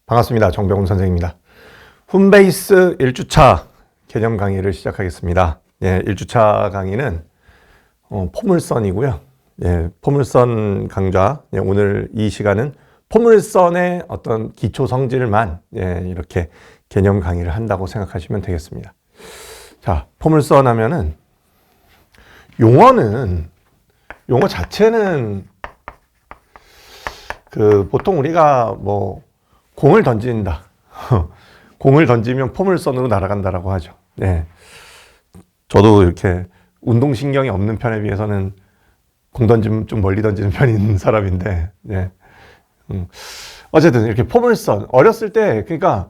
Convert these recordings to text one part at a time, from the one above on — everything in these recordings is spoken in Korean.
반갑습니다. 정병훈 선생입니다. 홈베이스 1주차 개념 강의를 시작하겠습니다. 1주차 강의는 포물선이고요. 포물선 강좌, 오늘 이 시간은 포물선의 어떤 기초 성질만 이렇게 개념 강의를 한다고 생각하시면 되겠습니다. 자, 포물선 하면은 용어 자체는 보통 우리가 공을 던진다. 공을 던지면 포물선으로 날아간다라고 하죠. 저도 이렇게 운동신경이 없는 편에 비해서는 공 던지면 좀 멀리 던지는 편인 사람인데, 어쨌든 이렇게 포물선. 어렸을 때, 그러니까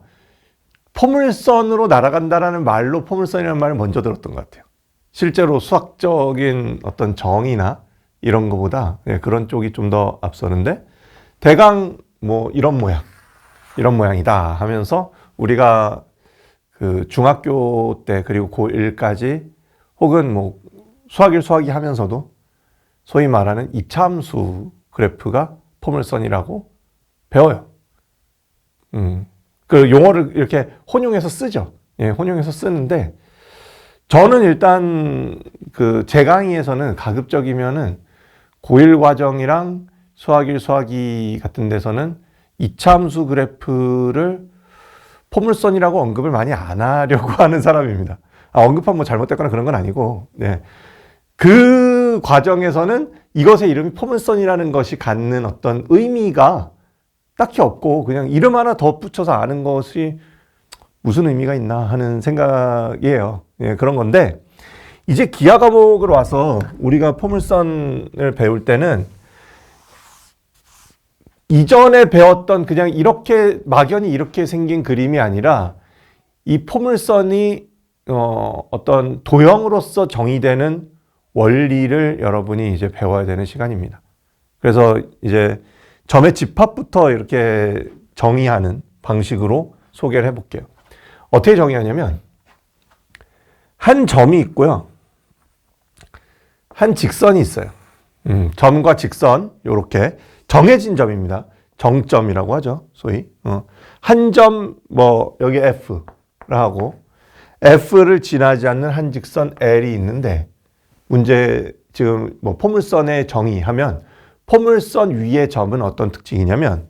포물선으로 날아간다라는 말로 포물선이라는 말을 먼저 들었던 것 같아요. 실제로 수학적인 어떤 정의나 이런 거보다 그런 쪽이 좀 더 앞서는데, 대강 이런 모양이다 하면서 우리가 중학교 때 그리고 고1까지 혹은 수학이 하면서도 소위 말하는 이차함수 그래프가 포물선이라고 배워요. 그 용어를 이렇게 혼용해서 쓰죠. 혼용해서 쓰는데 저는 일단 제 강의에서는 가급적이면은 고1 과정이랑 수학1 같은 데서는 이차함수 그래프를 포물선이라고 언급을 많이 안 하려고 하는 사람입니다. 언급하면 잘못됐거나 그런 건 아니고, 그 과정에서는 이것의 이름이 포물선이라는 것이 갖는 어떤 의미가 딱히 없고 그냥 이름 하나 더 붙여서 아는 것이 무슨 의미가 있나 하는 생각이에요. 그런 건데 이제 기하 과목으로 와서 우리가 포물선을 배울 때는 이전에 배웠던 그냥 이렇게 막연히 이렇게 생긴 그림이 아니라 이 포물선이 어떤 도형으로서 정의되는 원리를 여러분이 이제 배워야 되는 시간입니다. 그래서 이제 점의 집합부터 이렇게 정의하는 방식으로 소개를 해볼게요. 어떻게 정의하냐면 한 점이 있고요. 한 직선이 있어요. 점과 직선 이렇게 정해진 점입니다. 정점이라고 하죠. 소위. 한 점, 여기 F를 하고, F를 지나지 않는 한 직선 L이 있는데, 문제, 지금 포물선의 정의하면, 포물선 위의 점은 어떤 특징이냐면,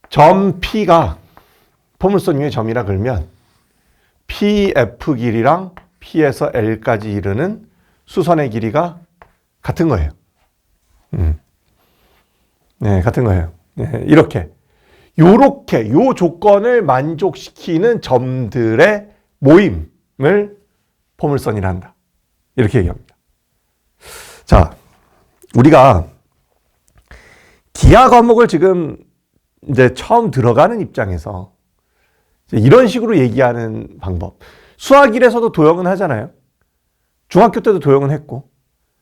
점 P가 포물선 위의 점이라 그러면, PF 길이랑 P에서 L까지 이르는 수선의 길이가 같은 거예요. 같은 거예요. 이렇게. 요렇게, 요 조건을 만족시키는 점들의 모임을 포물선이라 한다. 이렇게 얘기합니다. 자, 우리가 기하 과목을 지금 이제 처음 들어가는 입장에서 이런 식으로 얘기하는 방법. 수학 1에서도 도형은 하잖아요. 중학교 때도 도형은 했고.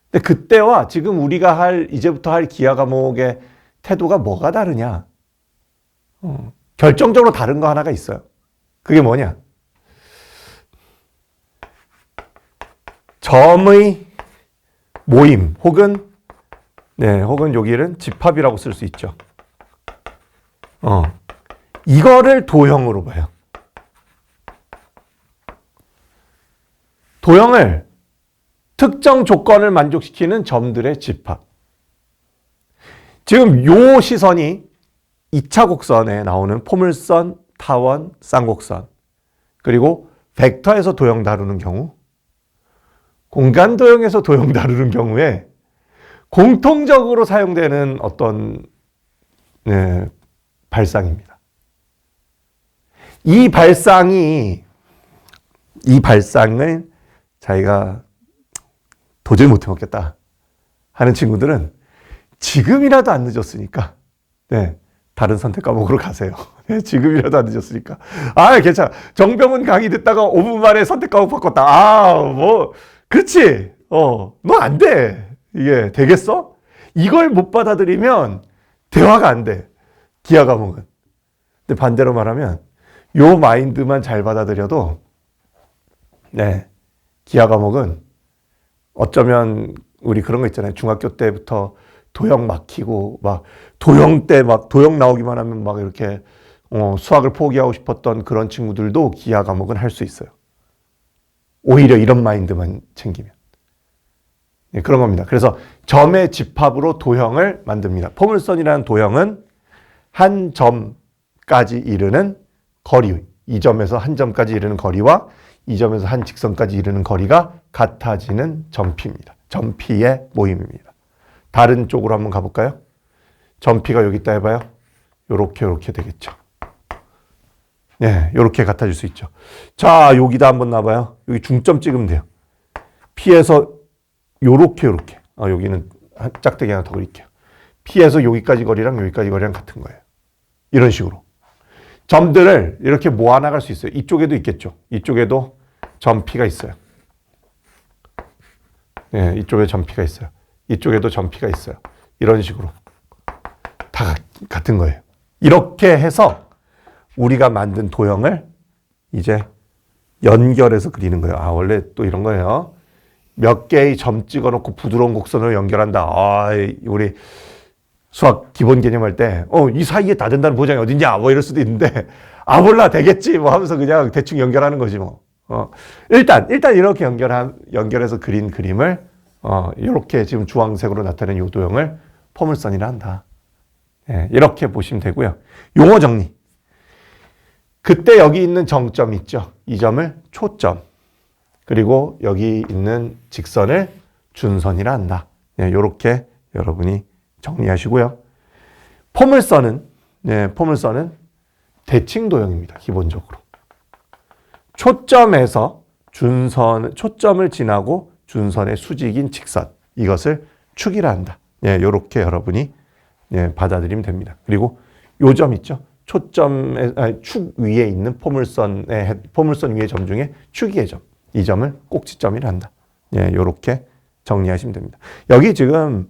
근데 그때와 지금 우리가 이제부터 할 기하 과목의 태도가 뭐가 다르냐? 결정적으로 다른 거 하나가 있어요. 그게 뭐냐? 점의 모임 혹은 여기는 집합이라고 쓸 수 있죠. 이거를 도형으로 봐요. 도형을 특정 조건을 만족시키는 점들의 집합. 지금 요 시선이 2차 곡선에 나오는 포물선, 타원, 쌍곡선, 그리고 벡터에서 도형 다루는 경우, 공간 도형에서 도형 다루는 경우에 공통적으로 사용되는 어떤 발상입니다. 이 발상을 자기가 도저히 못 해먹겠다 하는 친구들은 지금이라도 안 늦었으니까 다른 선택 과목으로 가세요. 지금이라도 안 늦었으니까. 괜찮아. 정병훈 강의 듣다가 5분 만에 선택 과목 바꿨다. 그렇지. 너 안 돼. 이게 되겠어? 이걸 못 받아들이면 대화가 안 돼. 기하 과목은. 근데 반대로 말하면 요 마인드만 잘 받아들여도 기하 과목은 어쩌면 우리 그런 거 있잖아요. 중학교 때부터 도형 막히고 막 도형 때 막 도형 나오기만 하면 막 이렇게 수학을 포기하고 싶었던 그런 친구들도 기하 과목은 할 수 있어요. 오히려 이런 마인드만 챙기면. 네, 그런 겁니다. 그래서 점의 집합으로 도형을 만듭니다. 포물선이라는 도형은 한 점까지 이르는 거리, 이 점에서 한 점까지 이르는 거리와 이 점에서 한 직선까지 이르는 거리가 같아지는 점피입니다. 점피의 모임입니다. 다른 쪽으로 한번 가볼까요? 점피가 여기 있다 해봐요. 요렇게 되겠죠. 네, 요렇게 같아질 수 있죠. 자, 여기다 한번 놔봐요. 여기 중점 찍으면 돼요. P에서 요렇게. 여기는 짝대기 하나 더 그릴게요. P에서 여기까지 거리랑 여기까지 거리랑 같은 거예요. 이런 식으로. 점들을 이렇게 모아나갈 수 있어요. 이쪽에도 있겠죠. 이쪽에도 점 P가 있어요. 네, 이쪽에 점 P가 있어요. 이쪽에도 점 P가 있어요. 이런 식으로. 다 같은 거예요. 이렇게 해서 우리가 만든 도형을 이제 연결해서 그리는 거예요. 아, 원래 또 이런 거예요. 몇 개의 점 찍어놓고 부드러운 곡선으로 연결한다. 아, 우리 수학 기본 개념 할 때, 이 사이에 다 된다는 보장이 어딨냐? 뭐 이럴 수도 있는데, 아, 몰라, 되겠지. 뭐 하면서 그냥 대충 연결하는 거지 뭐. 일단 이렇게 연결해서 그린 그림을, 이렇게 지금 주황색으로 나타낸 요 도형을 포물선이라 한다. 예, 이렇게 보시면 되고요. 용어 정리. 그때 여기 있는 정점 있죠. 이 점을 초점. 그리고 여기 있는 직선을 준선이라 한다. 예, 이렇게 여러분이 정리하시고요. 포물선은 대칭 도형입니다. 기본적으로. 초점에서 초점을 지나고 준선의 수직인 직선. 이것을 축이라 한다. 예, 이렇게 여러분이 받아들이면 됩니다. 그리고 요 점 있죠. 축 위에 있는 포물선 위의 점 중에 축이의 점. 이 점을 꼭지점이라 한다. 예, 이렇게 정리하시면 됩니다. 여기 지금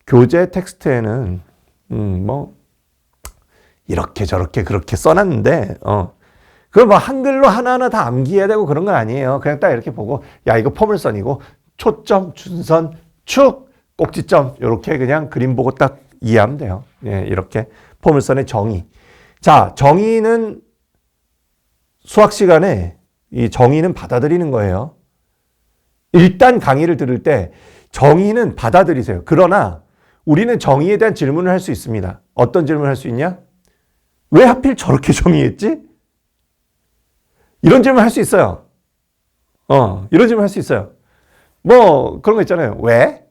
교재 텍스트에는 뭐 이렇게 저렇게 그렇게 써놨는데 그걸 뭐 한글로 하나하나 다 암기해야 되고 그런 건 아니에요. 그냥 딱 이렇게 보고 야 이거 포물선이고 초점, 준선, 축, 꼭지점 이렇게 그냥 그림 보고 딱 이해하면 돼요. 예, 이렇게 포물선의 정의. 자, 정의는 수학 시간에 이 정의는 받아들이는 거예요. 일단 강의를 들을 때 정의는 받아들이세요. 그러나 우리는 정의에 대한 질문을 할 수 있습니다. 어떤 질문을 할 수 있냐? 왜 하필 저렇게 정의했지? 이런 질문 할 수 있어요. 이런 질문 할 수 있어요. 뭐 그런 거 있잖아요. 왜?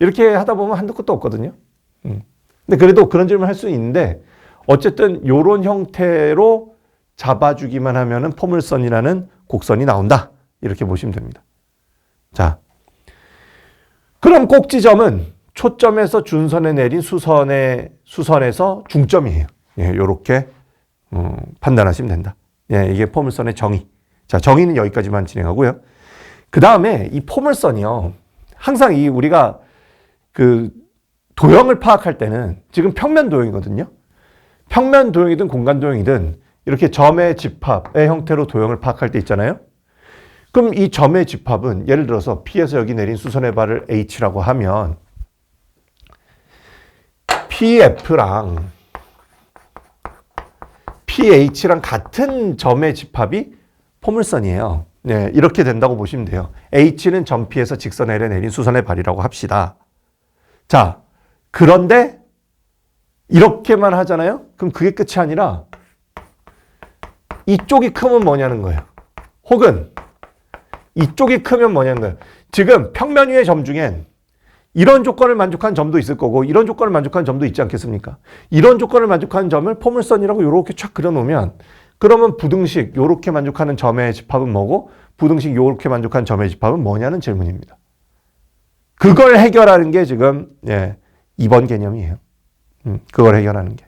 이렇게 하다 보면 한도 끝도 없거든요. 근데 그래도 그런 질문 할 수 있는데 어쨌든 이런 형태로 잡아주기만 하면은 포물선이라는 곡선이 나온다. 이렇게 보시면 됩니다. 자, 그럼 꼭지점은 초점에서 준선에 내린 수선에서 중점이에요. 예, 이렇게 판단하시면 된다. 예, 이게 포물선의 정의. 자, 정의는 여기까지만 진행하고요. 그 다음에 이 포물선이요. 항상 우리가 그 도형을 파악할 때는 지금 평면 도형이거든요. 평면 도형이든 공간 도형이든 이렇게 점의 집합의 형태로 도형을 파악할 때 있잖아요. 그럼 이 점의 집합은 예를 들어서 P에서 여기 내린 수선의 발을 H라고 하면 PF랑 PH랑 같은 점의 집합이 포물선이에요. 네, 이렇게 된다고 보시면 돼요. H는 점 P에서 직선 L에 내린 수선의 발이라고 합시다. 자, 그런데 이렇게만 하잖아요? 그럼 그게 끝이 아니라 이쪽이 크면 뭐냐는 거예요. 혹은 이쪽이 크면 뭐냐는 거예요. 지금 평면 위의 점 중엔 이런 조건을 만족한 점도 있을 거고 이런 조건을 만족한 점도 있지 않겠습니까? 이런 조건을 만족하는 점을 포물선이라고 이렇게 쫙 그려놓으면 그러면 부등식 이렇게 만족하는 점의 집합은 뭐고 부등식 이렇게 만족하는 점의 집합은 뭐냐는 질문입니다. 그걸 해결하는 게 지금 2번 개념이에요. 그걸 해결하는 게.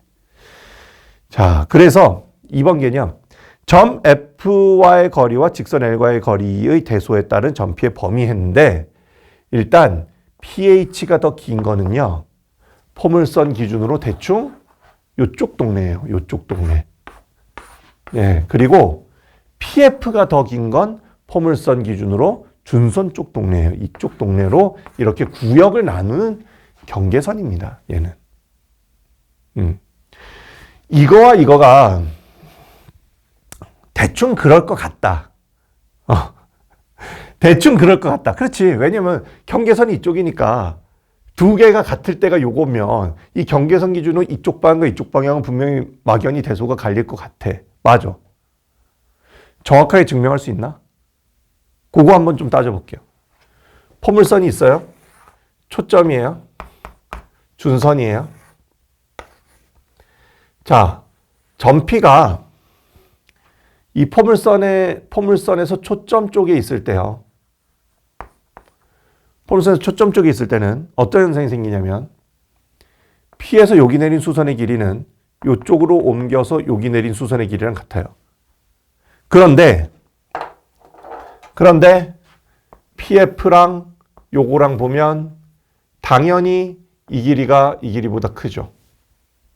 자, 그래서 2번 개념. 점 F와의 거리와 직선 L과의 거리의 대소에 따른 점 P의 범위 했는데 일단 PH가 더 긴 거는요. 포물선 기준으로 대충 요쪽 동네예요. 요쪽 동네. 예, 그리고 PF가 더 긴 건 포물선 기준으로 준선 쪽 동네예요. 이쪽 동네로 이렇게 구역을 나누는 경계선입니다. 얘는. 이거와 이거가 대충 그럴 것 같다. 대충 그럴 것 같다. 그렇지. 왜냐면 경계선이 이쪽이니까 두 개가 같을 때가 요거면 이 경계선 기준으로 이쪽 방향과 이쪽 방향은 분명히 막연히 대소가 갈릴 것 같아. 맞아. 정확하게 증명할 수 있나? 그거 한번 좀 따져볼게요. 포물선이 있어요. 초점이에요. 준선이에요. 자, 점피가 이 포물선에서 초점 쪽에 있을 때요. 포물선에서 초점 쪽에 있을 때는 어떤 현상이 생기냐면 P에서 여기 내린 수선의 길이는 이쪽으로 옮겨서 여기 내린 수선의 길이랑 같아요. 그런데 PF랑 요거랑 보면 당연히 이 길이가 이 길이보다 크죠.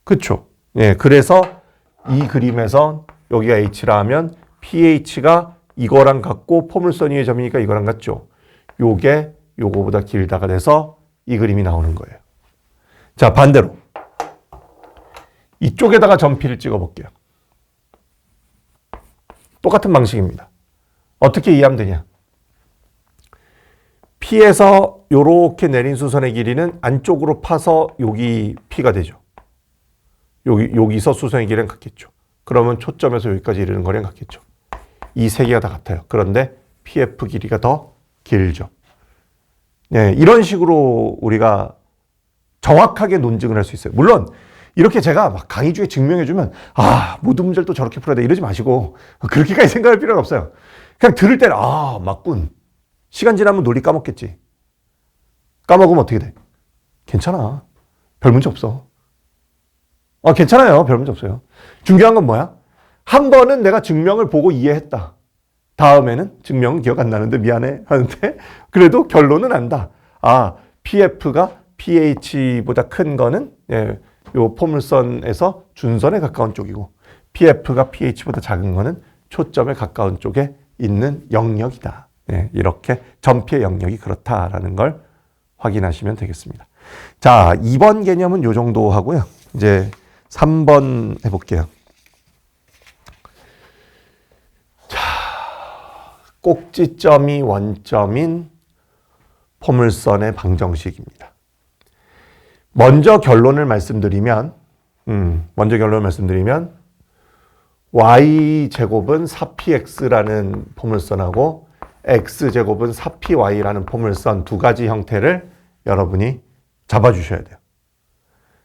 그쵸? 예, 그래서 이 그림에서 여기가 H라 하면 PH가 이거랑 같고 포물선 위의 점이니까 이거랑 같죠. 요게 요거보다 길다가 돼서 이 그림이 나오는 거예요. 자, 반대로 이쪽에다가 점피를 찍어 볼게요. 똑같은 방식입니다. 어떻게 이해하면 되냐? P에서 요렇게 내린 수선의 길이는 안쪽으로 파서 여기 P가 되죠. 여기서 수선의 길이랑 같겠죠. 그러면 초점에서 여기까지 이르는 거랑 같겠죠. 이 세 개가 다 같아요. 그런데 PF 길이가 더 길죠. 네, 이런 식으로 우리가 정확하게 논증을 할 수 있어요. 물론 이렇게 제가 막 강의 중에 증명해주면 모든 문제를 또 저렇게 풀어야 돼 이러지 마시고 그렇게까지 생각할 필요가 없어요. 그냥 들을 때는 맞군. 시간 지나면 논리 까먹겠지. 까먹으면 어떻게 돼? 괜찮아. 별 문제 없어. 괜찮아요. 별 문제 없어요. 중요한 건 뭐야? 한 번은 내가 증명을 보고 이해했다. 다음에는 증명은 기억 안 나는데 미안해 하는데 그래도 결론은 안다. PF가 PH보다 큰 거는 요 포물선에서 준선에 가까운 쪽이고 PF가 PH보다 작은 거는 초점에 가까운 쪽에 있는 영역이다. 이렇게 점피의 영역이 그렇다라는 걸 확인하시면 되겠습니다. 자, 2번 개념은 요 정도 하고요. 이제 3번 해볼게요. 자, 꼭지점이 원점인 포물선의 방정식입니다. 먼저 결론을 말씀드리면 y제곱은 4px라는 포물선하고 x제곱은 4py라는 포물선 두 가지 형태를 여러분이 잡아주셔야 돼요.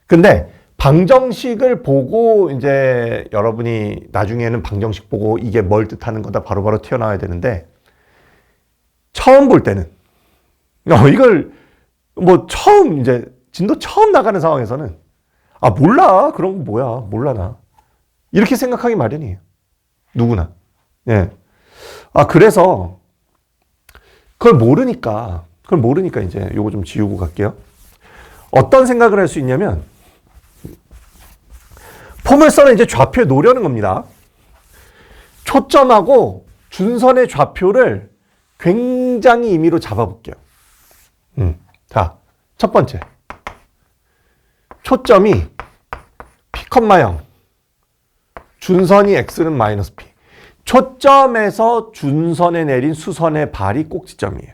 근데 방정식을 보고 이제 여러분이 나중에는 방정식 보고 이게 뭘 뜻하는 거다 바로바로 튀어나와야 되는데 처음 볼 때는 이걸 처음 이제 진도 처음 나가는 상황에서는 몰라 그런 거 뭐야 몰라 나 이렇게 생각하기 마련이에요. 누구나. 예. 그래서 그걸 모르니까 이제 요거 좀 지우고 갈게요. 어떤 생각을 할 수 있냐면 포물선은 이제 좌표에 놓으려는 겁니다. 초점하고 준선의 좌표를 굉장히 임의로 잡아볼게요. 자, 첫 번째. 초점이 P, 0, 준선이 X는 마이너스 P. 초점에서 준선에 내린 수선의 발이 꼭지점이에요.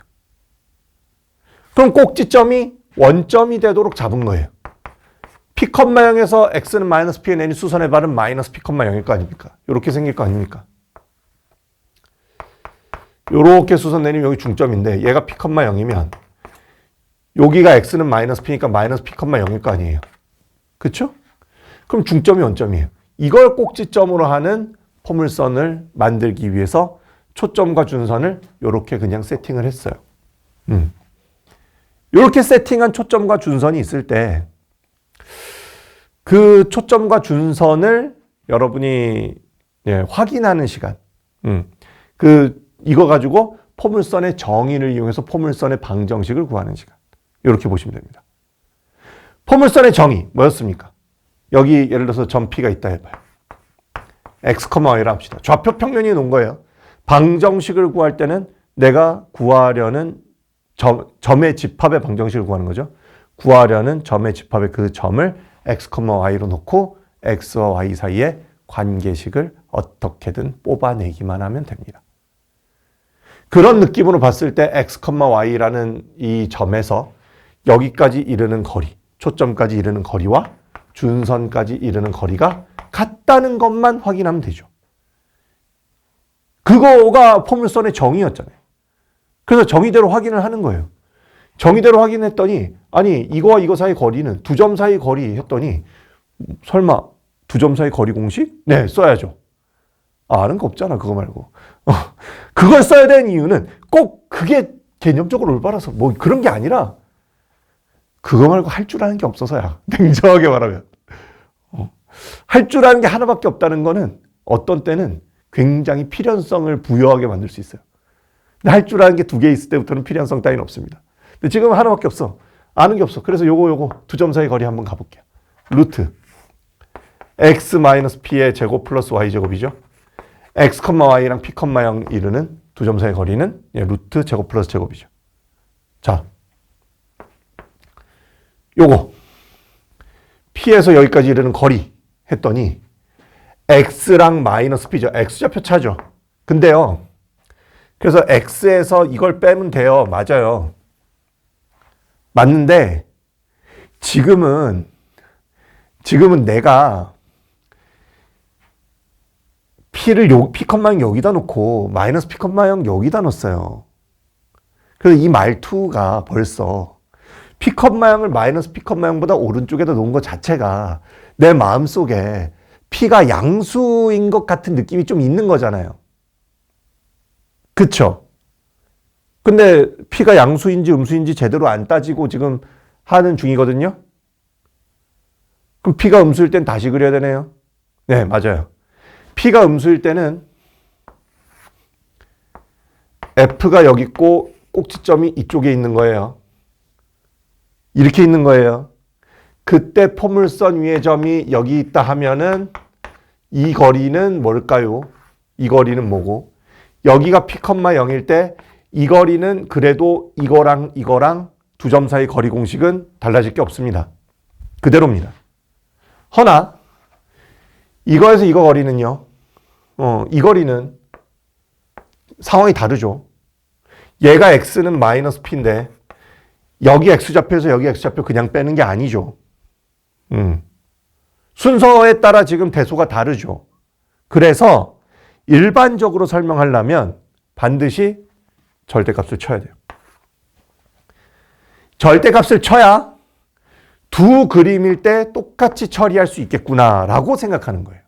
그럼 꼭지점이 원점이 되도록 잡은 거예요. P, 0에서 X는 마이너스 P에 내린 수선의 발은 마이너스 P, 0일 거 아닙니까? 이렇게 생길 거 아닙니까? 요렇게 수선 내리면 여기 중점인데 얘가 P, 0이면 여기가 X는 마이너스 P니까 마이너스 P, 0일 거 아니에요. 그쵸? 그럼 중점이 원점이에요. 이걸 꼭지점으로 하는 포물선을 만들기 위해서 초점과 준선을 이렇게 그냥 세팅을 했어요. 이렇게 세팅한 초점과 준선이 있을 때 그 초점과 준선을 여러분이 확인하는 시간. 이거 가지고 포물선의 정의를 이용해서 포물선의 방정식을 구하는 시간. 이렇게 보시면 됩니다. 포물선의 정의 뭐였습니까? 여기 예를 들어서 점 P가 있다 해봐요. x, y라 합시다. 좌표 평면이 놓은 거예요. 방정식을 구할 때는 내가 구하려는 점의 집합의 방정식을 구하는 거죠. 구하려는 점의 집합의 그 점을 x, y로 놓고 x와 y 사이의 관계식을 어떻게든 뽑아내기만 하면 됩니다. 그런 느낌으로 봤을 때 x, y라는 이 점에서 여기까지 이르는 거리, 초점까지 이르는 거리와 준선까지 이르는 거리가 같다는 것만 확인하면 되죠. 그거가 포물선의 정의였잖아요. 그래서 정의대로 확인을 하는 거예요. 정의대로 확인했더니 아니 이거와 이거 사이 거리는 두 점 사이 거리 했더니 설마 두 점 사이 거리 공식? 네, 써야죠. 아는 거 없잖아 그거 말고. 그걸 써야 되는 이유는 꼭 그게 개념적으로 올바라서 뭐 그런 게 아니라 그거 말고 할 줄 아는 게 없어서야. 냉정하게 말하면. 할 줄 아는 게 하나밖에 없다는 거는 어떤 때는 굉장히 필연성을 부여하게 만들 수 있어요. 근데 할 줄 아는 게 두 개 있을 때부터는 필연성 따위는 없습니다. 근데 지금은 하나밖에 없어. 아는 게 없어. 그래서 요거 두 점 사이 거리 한번 가볼게요. 루트 x-p의 제곱 플러스 y제곱이죠. x, y랑 p, 0 이르는 두 점 사이 거리는 루트 제곱 플러스 제곱이죠. 자, 요거 p에서 여기까지 이르는 거리 했더니 x랑 마이너스 p죠. x좌표 차죠. 근데요. 그래서 x에서 이걸 빼면 돼요. 맞아요. 맞는데 지금은 내가 p를 p, 여기다 놓고 마이너스 p, 여기다 놓았어요. 그래서 이 말투가 벌써 p, 을 마이너스 p, 보다 오른쪽에다 놓은 것 자체가 내 마음속에 p가 양수인 것 같은 느낌이 좀 있는 거잖아요. 그쵸? 근데 p가 양수인지 음수인지 제대로 안 따지고 지금 하는 중이거든요. 그럼 p가 음수일 땐 다시 그려야 되네요. 네, 맞아요. p가 음수일 때는 f가 여기 있고 꼭지점이 이쪽에 있는 거예요. 이렇게 있는 거예요. 그때 포물선 위의 점이 여기 있다 하면은 이 거리는 뭘까요? 이 거리는 뭐고? 여기가 p, 0일 때 이 거리는 그래도 이거랑 두 점 사이 거리 공식은 달라질 게 없습니다. 그대로입니다. 허나 이거에서 이거 거리는요. 이 거리는 상황이 다르죠. 얘가 x는 마이너스 p인데 여기 x좌표에서 여기 x좌표 그냥 빼는 게 아니죠. 순서에 따라 지금 대소가 다르죠. 그래서 일반적으로 설명하려면 반드시 절대값을 쳐야 돼요. 절대값을 쳐야 두 그림일 때 똑같이 처리할 수 있겠구나라고 생각하는 거예요.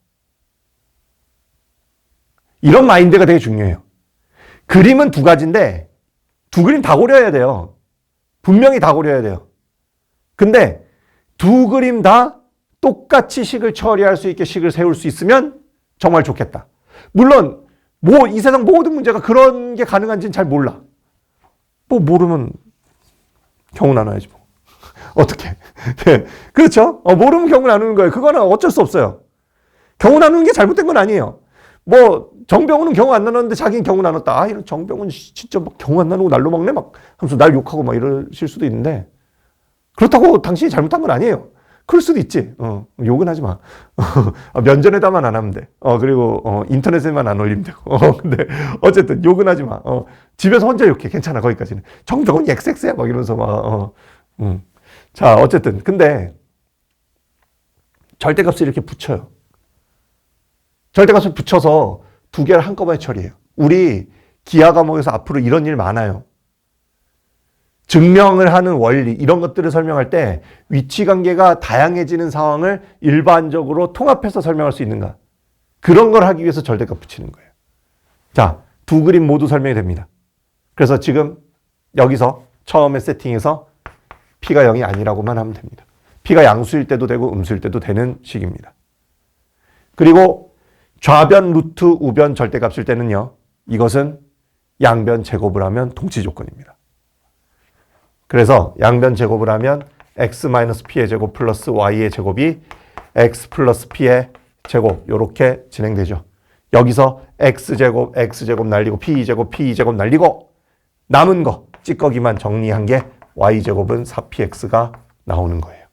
이런 마인드가 되게 중요해요. 그림은 두 가지인데 두 그림 다 고려해야 돼요. 분명히 다 고려해야 돼요. 근데 두 그림 다 똑같이 식을 처리할 수 있게 식을 세울 수 있으면 정말 좋겠다. 물론 이 세상 모든 문제가 그런 게 가능한지는 잘 몰라. 모르면 경우 나눠야지 뭐. 어떻게? 네. 그렇죠? 모르면 경우 나누는 거예요. 그거는 어쩔 수 없어요. 경우 나누는 게 잘못된 건 아니에요. 정병훈은 경우 안 나눴는데 자기는 경우 나눴다. 이런 정병훈 진짜 막 경우 안 나누고 날로 먹네 막 하면서 날 욕하고 막 이러실 수도 있는데 그렇다고 당신이 잘못한 건 아니에요. 그럴 수도 있지. 욕은 하지 마. 면전에다만 안 하면 돼. 그리고 인터넷에만 안 올리면 되고. 근데 어쨌든 욕은 하지 마. 집에서 혼자 욕해. 괜찮아. 거기까지는. 정병훈 XX야 막 이러면서 막. 자, 어쨌든 근데 절대값을 이렇게 붙여요. 절대값을 붙여서 두 개를 한꺼번에 처리해요. 우리 기하 과목에서 앞으로 이런 일 많아요. 증명을 하는 원리 이런 것들을 설명할 때 위치관계가 다양해지는 상황을 일반적으로 통합해서 설명할 수 있는가. 그런 걸 하기 위해서 절대값 붙이는 거예요. 자, 두 그림 모두 설명이 됩니다. 그래서 지금 여기서 처음에 세팅해서 p가 0이 아니라고만 하면 됩니다. p가 양수일 때도 되고 음수일 때도 되는 식입니다. 그리고 좌변, 루트, 우변 절대값일 때는요. 이것은 양변 제곱을 하면 동치 조건입니다. 그래서 양변 제곱을 하면 x-p의 제곱 플러스 y의 제곱이 x 플러스 p의 제곱 이렇게 진행되죠. 여기서 x제곱 날리고 p제곱 날리고 남은 거 찌꺼기만 정리한 게 y제곱은 4px가 나오는 거예요.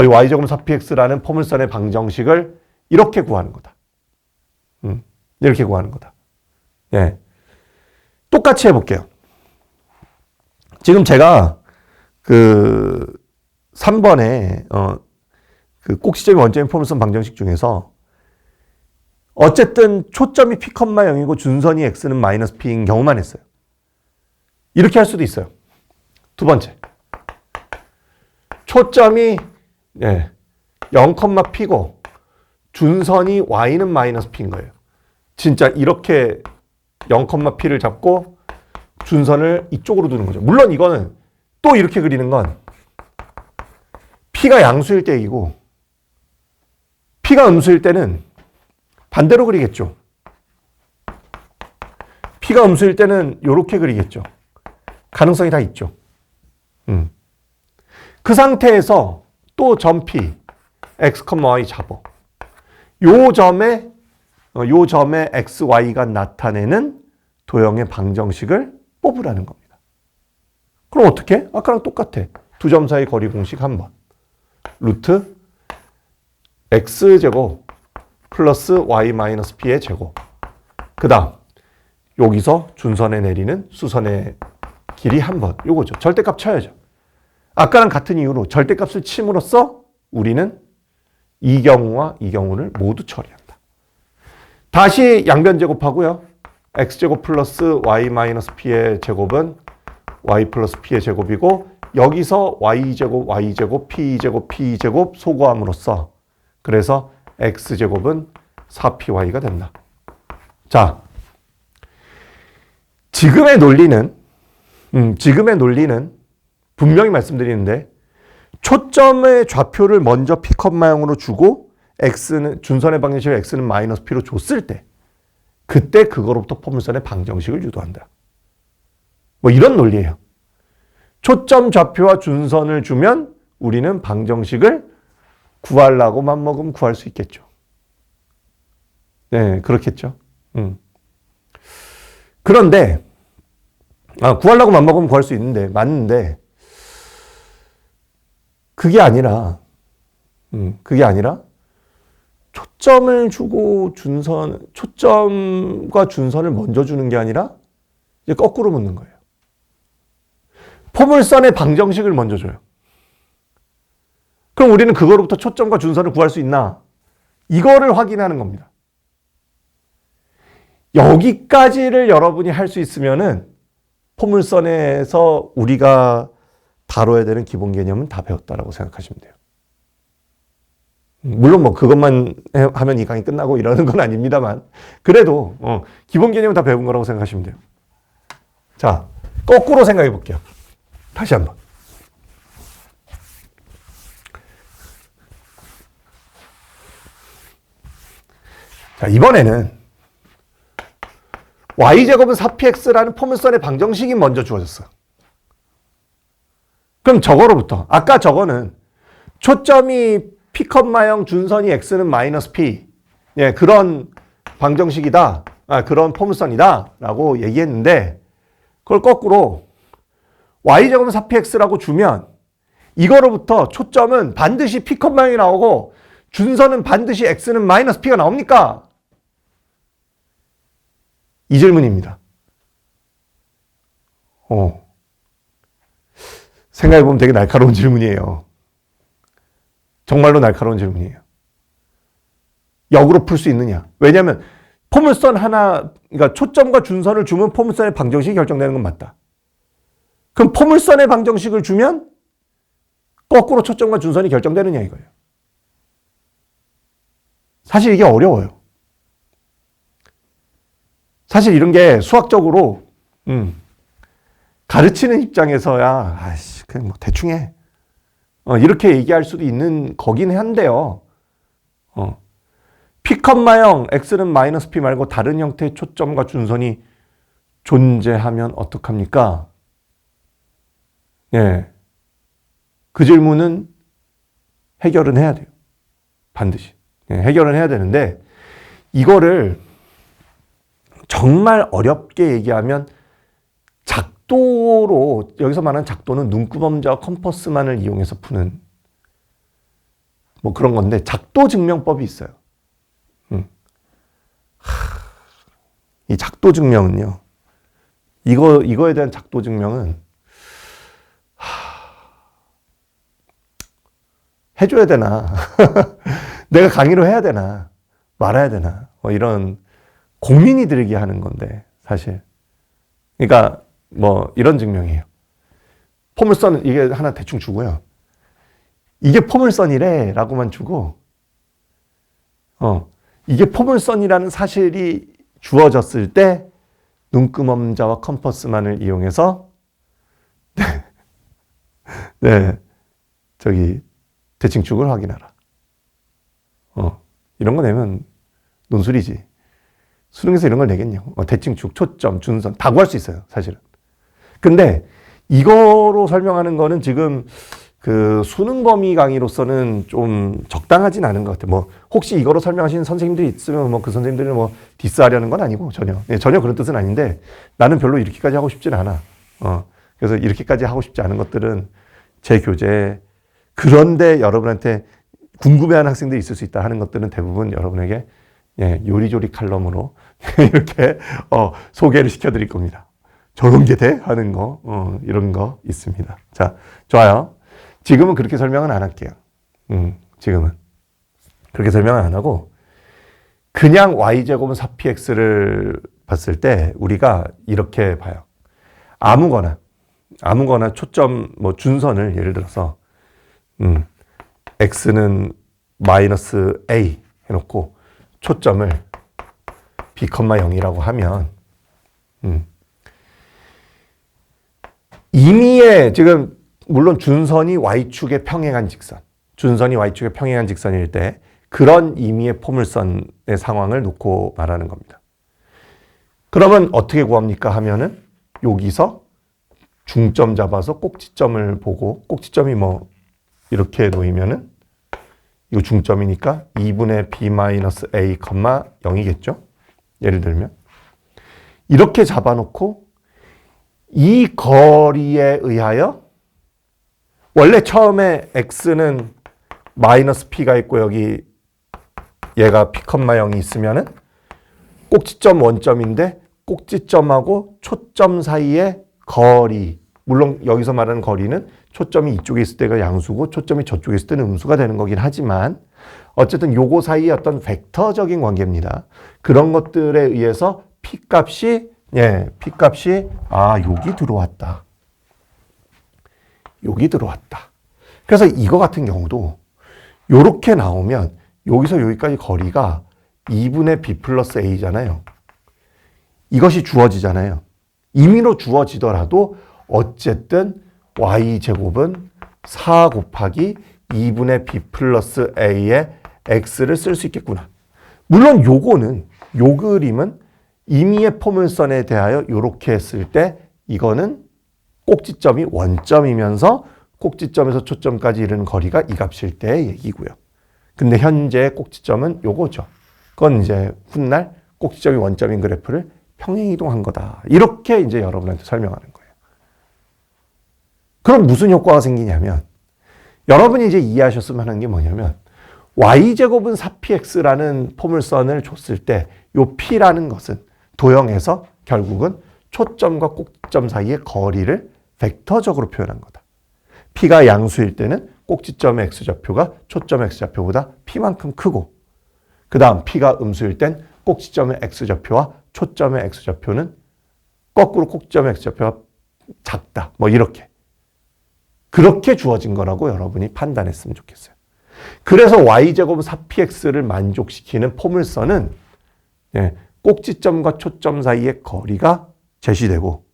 이 y제곱 4px라는 포물선의 방정식을 이렇게 구하는 거다. 이렇게 구하는 거다. 예. 똑같이 해볼게요. 지금 제가 그 3번에 그 꼭지점이 원점인 포물선 방정식 중에서 어쨌든 초점이 p, 0이고 준선이 x는 마이너스 p인 경우만 했어요. 이렇게 할 수도 있어요. 두 번째. 초점이 0, p고 준선이 y는 마이너스 p인 거예요. 진짜 이렇게 0, p를 잡고 준선을 이쪽으로 두는 거죠. 물론 이거는 또 이렇게 그리는 건 p가 양수일 때이고 p가 음수일 때는 반대로 그리겠죠. p가 음수일 때는 이렇게 그리겠죠. 가능성이 다 있죠. 그 상태에서 또 점 P, x, y 잡어. 요 점에 x, y가 나타내는 도형의 방정식을 뽑으라는 겁니다. 그럼 어떻게? 아까랑 똑같아. 두 점 사이 거리 공식 한 번. 루트 x제곱 플러스 y 마이너스 p의 제곱. 그 다음 여기서 준선에 내리는 수선의 길이 한 번. 요거죠. 절대값 쳐야죠. 아까랑 같은 이유로 절대값을 침으로써 우리는 이 경우와 이 경우를 모두 처리한다. 다시 양변 제곱하고요. x제곱 플러스 y 마이너스 p의 제곱은 y 플러스 p의 제곱이고 여기서 y제곱, y제곱, p제곱, p제곱 소거함으로써 그래서 x제곱은 4py가 된다. 자, 지금의 논리는 분명히 말씀드리는데 초점의 좌표를 먼저 p,0으로 주고 x는 준선의 방정식을 x는 마이너스 p로 줬을 때 그때 그거로부터 포물선의 방정식을 유도한다. 뭐 이런 논리예요. 초점 좌표와 준선을 주면 우리는 방정식을 구하려고 맘먹으면 구할 수 있겠죠. 네, 그렇겠죠. 그런데 구하려고 맘먹으면 구할 수 있는데 맞는데 그게 아니라 초점을 주고 초점과 준선을 먼저 주는 게 아니라 이제 거꾸로 묻는 거예요. 포물선의 방정식을 먼저 줘요. 그럼 우리는 그거로부터 초점과 준선을 구할 수 있나? 이거를 확인하는 겁니다. 여기까지를 여러분이 할 수 있으면은 포물선에서 우리가 다뤄야 되는 기본 개념은 다 배웠다라고 생각하시면 돼요. 물론 뭐 그것만 하면 이 강의 끝나고 이러는 건 아닙니다만 그래도 기본 개념은 다 배운 거라고 생각하시면 돼요. 자, 거꾸로 생각해 볼게요. 다시 한번. 자, 이번에는 y제곱은 4px라는 포물선의 방정식이 먼저 주어졌어. 그럼 저거로부터 아까 저거는 초점이 p, 0 준선이 x는 마이너스 p 그런 방정식이다. 그런 포물선이다 라고 얘기했는데 그걸 거꾸로 y제곱은 4px라고 주면 이거로부터 초점은 반드시 p, 0이 나오고 준선은 반드시 x는 마이너스 p가 나옵니까? 이 질문입니다. 생각해보면 되게 날카로운 질문이에요. 정말로 날카로운 질문이에요. 역으로 풀 수 있느냐? 왜냐하면 포물선 하나, 그러니까 초점과 준선을 주면 포물선의 방정식이 결정되는 건 맞다. 그럼 포물선의 방정식을 주면 거꾸로 초점과 준선이 결정되느냐 이거예요. 사실 이게 어려워요. 사실 이런 게 수학적으로 가르치는 입장에서야 그냥 뭐 대충 해. 이렇게 얘기할 수도 있는 거긴 한데요. p, 0 x는 마이너스 p 말고 다른 형태의 초점과 준선이 존재하면 어떡합니까? 예. 그 질문은 해결은 해야 돼요. 반드시. 예, 해결은 해야 되는데 이거를 정말 어렵게 얘기하면 작도로, 여기서 말하는 작도는 눈구멍자와 컴퍼스만을 이용해서 푸는 뭐 그런 건데, 작도 증명법이 있어요. 이 작도 증명은요, 이거에 대한 작도 증명은 해줘야 되나 내가 강의로 해야 되나 말아야 되나 뭐 이런 고민이 들게 하는 건데, 사실 그러니까 뭐 이런 증명이에요. 포물선 이게 하나 대충 주고요, 이게 포물선이래 라고만 주고, 이게 포물선이라는 사실이 주어졌을 때 눈금엄자와 컴퍼스만을 이용해서 저기 대칭축을 확인하라. 이런 거 내면 논술이지. 수능에서 이런 걸 내겠냐. 대칭축, 초점, 준선 다 구할 수 있어요, 사실은. 근데 이거로 설명하는 거는 지금 그 수능 범위 강의로서는 좀 적당하진 않은 것 같아요. 뭐 혹시 이거로 설명하시는 선생님들이 있으면 뭐 그 선생님들을 뭐 디스하려는 건 아니고 전혀 그런 뜻은 아닌데, 나는 별로 이렇게까지 하고 싶진 않아. 그래서 이렇게까지 하고 싶지 않은 것들은 제 교재, 그런데 여러분한테 궁금해하는 학생들이 있을 수 있다 하는 것들은 대부분 여러분에게 요리조리 칼럼으로 이렇게 소개를 시켜드릴 겁니다. 저런 게 돼? 하는 거, 이런 거 있습니다. 자, 좋아요. 지금은 그렇게 설명은 안 할게요. 지금은. 그렇게 설명은 안 하고, 그냥 y제곱은 4px를 봤을 때 우리가 이렇게 봐요. 아무거나 초점, 뭐 준선을 예를 들어서, x는 마이너스 a 해놓고 초점을 b, 0이라고 하면, 임의의 지금 물론 준선이 y축에 평행한 직선일 때 그런 임의의 포물선의 상황을 놓고 말하는 겁니다. 그러면 어떻게 구합니까 하면은 여기서 중점 잡아서 꼭지점을 보고, 꼭지점이 뭐 이렇게 놓이면은 이거 중점이니까 2분의 b-a, 0이겠죠? 예를 들면 이렇게 잡아놓고 이 거리에 의하여, 원래 처음에 x는 마이너스 p가 있고 여기 얘가 p, 0이 있으면은 꼭지점 원점인데 꼭지점하고 초점 사이의 거리, 물론 여기서 말하는 거리는 초점이 이쪽에 있을 때가 양수고 초점이 저쪽에 있을 때는 음수가 되는 거긴 하지만, 어쨌든 요거 사이의 어떤 벡터적인 관계입니다. 그런 것들에 의해서 p 값이 여기 들어왔다. 여기 들어왔다. 그래서 이거 같은 경우도 요렇게 나오면 여기서 여기까지 거리가 2분의 b 플러스 a잖아요. 이것이 주어지잖아요. 임의로 주어지더라도 어쨌든 y제곱은 4 곱하기 2분의 b 플러스 a의 x를 쓸 수 있겠구나. 물론 요거는, 요 그림은 임의의 포물선에 대하여 이렇게 했을 때 이거는 꼭지점이 원점이면서 꼭지점에서 초점까지 이르는 거리가 이 값일 때의 얘기고요. 근데 현재 꼭지점은 요거죠. 그건 이제 훗날 꼭지점이 원점인 그래프를 평행이동한 거다. 이렇게 이제 여러분한테 설명하는 거예요. 그럼 무슨 효과가 생기냐면, 여러분이 이제 이해하셨으면 하는 게 뭐냐면, y제곱은 4px라는 포물선을 줬을 때 요 p라는 것은 도형에서 결국은 초점과 꼭지점 사이의 거리를 벡터적으로 표현한 거다. p가 양수일 때는 꼭지점의 x좌표가 초점의 x좌표보다 p만큼 크고, 그 다음 p가 음수일 땐 꼭지점의 x좌표와 초점의 x좌표는 거꾸로 꼭지점의 x좌표가 작다. 뭐 이렇게. 그렇게 주어진 거라고 여러분이 판단했으면 좋겠어요. 그래서 y제곱은 4px를 만족시키는 포물선은 꼭지점과 초점 사이의 거리가 제시되고,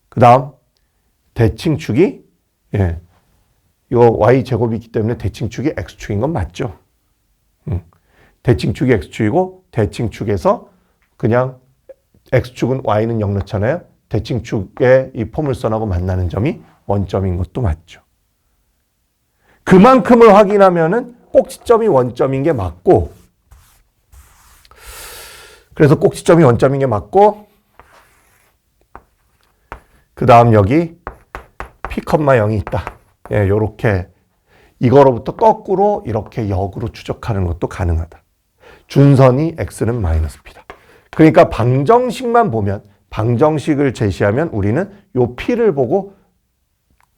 그 다음 대칭축이 이거 y제곱이기 때문에 대칭축이 x축인 건 맞죠? 대칭축이 x축이고, 대칭축에서 그냥 x축은 y는 0 넣잖아요. 대칭축의 이 포물선하고 만나는 점이 원점인 것도 맞죠. 그만큼을 확인하면은 꼭지점이 원점인 게 맞고, 그래서 꼭지점이 원점인 게 맞고, 그 다음 여기 p, 0이 있다. 예, 요렇게 이거로부터 거꾸로 이렇게 역으로 추적하는 것도 가능하다. 준선이 x는 마이너스 p다. 그러니까 방정식만 보면, 방정식을 제시하면 우리는 요 p를 보고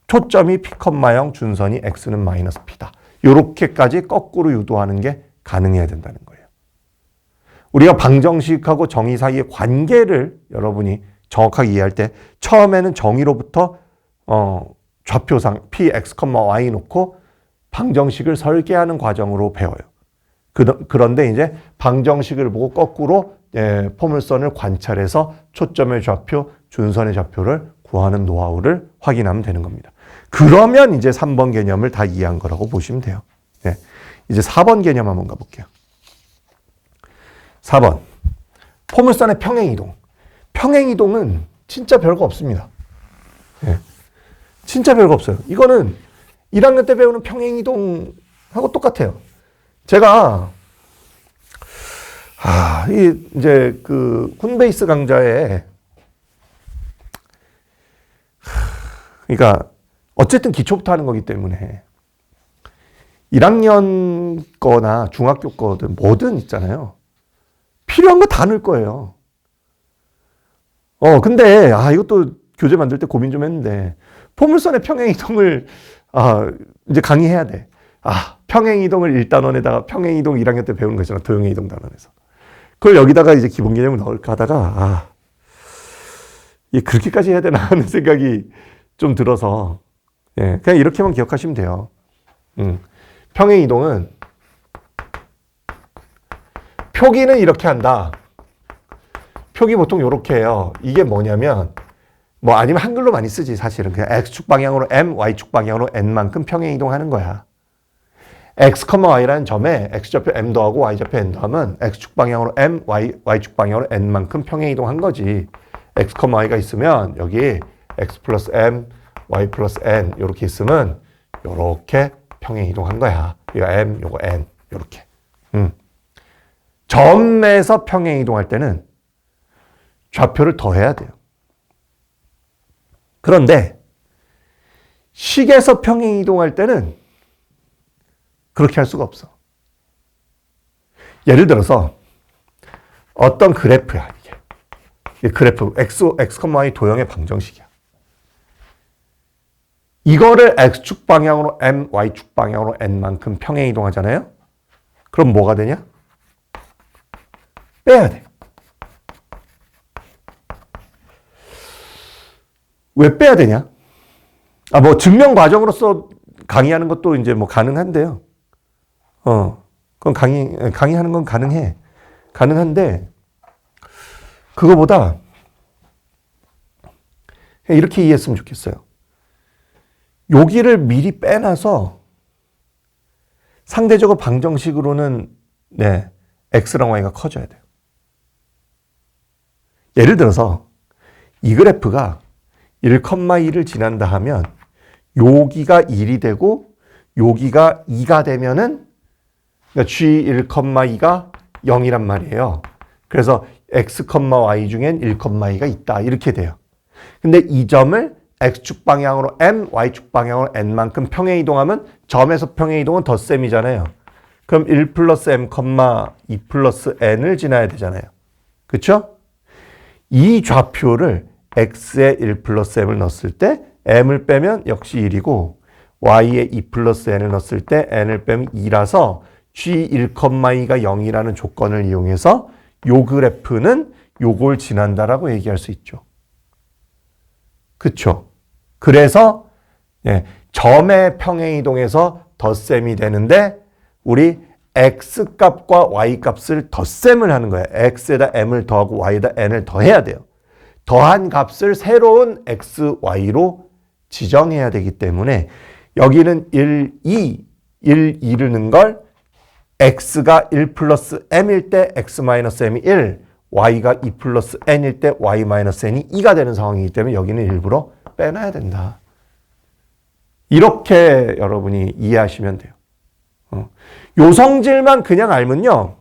초점이 p, 0, 준선이 x는 마이너스 p다. 요렇게까지 거꾸로 유도하는 게 가능해야 된다는 거예요. 우리가 방정식하고 정의 사이의 관계를 여러분이 정확하게 이해할 때 처음에는 정의로부터 좌표상 px, y 놓고 방정식을 설계하는 과정으로 배워요. 그런데 이제 방정식을 보고 거꾸로 포물선을 관찰해서 초점의 좌표, 준선의 좌표를 구하는 노하우를 확인하면 되는 겁니다. 그러면 이제 3번 개념을 다 이해한 거라고 보시면 돼요. 네. 이제 4번 개념 한번 가볼게요. 4번. 포물선의 평행이동. 평행이동은 진짜 별거 없습니다. 네. 진짜 별거 없어요. 이거는 1학년 때 배우는 평행이동하고 똑같아요. 제가, 이제 그 쿤베이스 강좌에, 그러니까 어쨌든 기초부터 하는 거기 때문에 1학년 거나 중학교 거든 뭐든 있잖아요. 필요한 거 다 넣을 거예요. 근데, 이것도 교재 만들 때 고민 좀 했는데, 포물선의 평행이동을, 이제 강의해야 돼. 평행이동을 1단원에다가 평행이동 1학년 때 배우는 거 있잖아. 도형의 이동 단원에서. 그걸 여기다가 이제 기본 개념을 넣을까 하다가, 이게 그렇게까지 해야 되나 하는 생각이 좀 들어서, 예, 그냥 이렇게만 기억하시면 돼요. 평행이동은, 표기는 이렇게 한다. 표기 보통 이렇게 해요. 이게 뭐냐면, 아니면 한글로 많이 쓰지, 사실은. 그냥 x축 방향으로 m, y축 방향으로 n만큼 평행이동하는 거야. x, y라는 점에 x좌표 m 더하고 y좌표 n 더하면 x축 방향으로 m, y축 방향으로 n만큼 평행이동한 거지. x, y가 있으면 여기 x 플러스 m, y 플러스 n 이렇게 있으면 이렇게 평행이동한 거야. 이거 m, 요거 n 이렇게. 점에서 평행이동할 때는 좌표를 더해야 돼요. 그런데 식에서 평행이동할 때는 그렇게 할 수가 없어. 예를 들어서 어떤 그래프야, 이게. 이 그래프 x, y 도형의 방정식이야. 이거를 x축 방향으로 m, y축 방향으로 n만큼 평행이동하잖아요. 그럼 뭐가 되냐? 빼야 돼. 왜 빼야 되냐? 증명 과정으로서 강의하는 것도 이제 가능한데요. 그건 강의하는 건 가능해. 가능한데, 그거보다 이렇게 이해했으면 좋겠어요. 여기를 미리 빼놔서 상대적으로 방정식으로는, x랑 y가 커져야 돼요. 예를 들어서 이 그래프가 1,2를 지난다 하면 여기가 1이 되고 여기가 2가 되면은 g1,2가 0이란 말이에요. 그래서 x, y 중엔 1,2가 있다. 이렇게 돼요. 근데 이 점을 x축 방향으로 m, y축 방향으로 n만큼 평행이동하면 점에서 평행이동은 덧셈이잖아요. 그럼 1 플러스 m, 2 플러스 n을 지나야 되잖아요. 그렇죠? 이 좌표를 x에 1 플러스 m을 넣었을 때 m을 빼면 역시 1이고 y에 2 플러스 n을 넣었을 때 n을 빼면 2라서 g1,2가 0이라는 조건을 이용해서 요 그래프는 요걸 지난다라고 얘기할 수 있죠. 그쵸? 그래서 점의 평행이동에서 덧셈이 되는데 우리 x값과 y값을 덧셈을 하는 거예요. x에다 m을 더하고 y에다 n을 더해야 돼요. 더한 값을 새로운 x, y로 지정해야 되기 때문에 여기는 1, 2를 넣은 걸 x가 1 플러스 m일 때 x 마이너스 m이 1, y가 2 플러스 n일 때 y 마이너스 n이 2가 되는 상황이기 때문에 여기는 일부러 빼놔야 된다. 이렇게 여러분이 이해하시면 돼요. 요 성질만 그냥 알면요.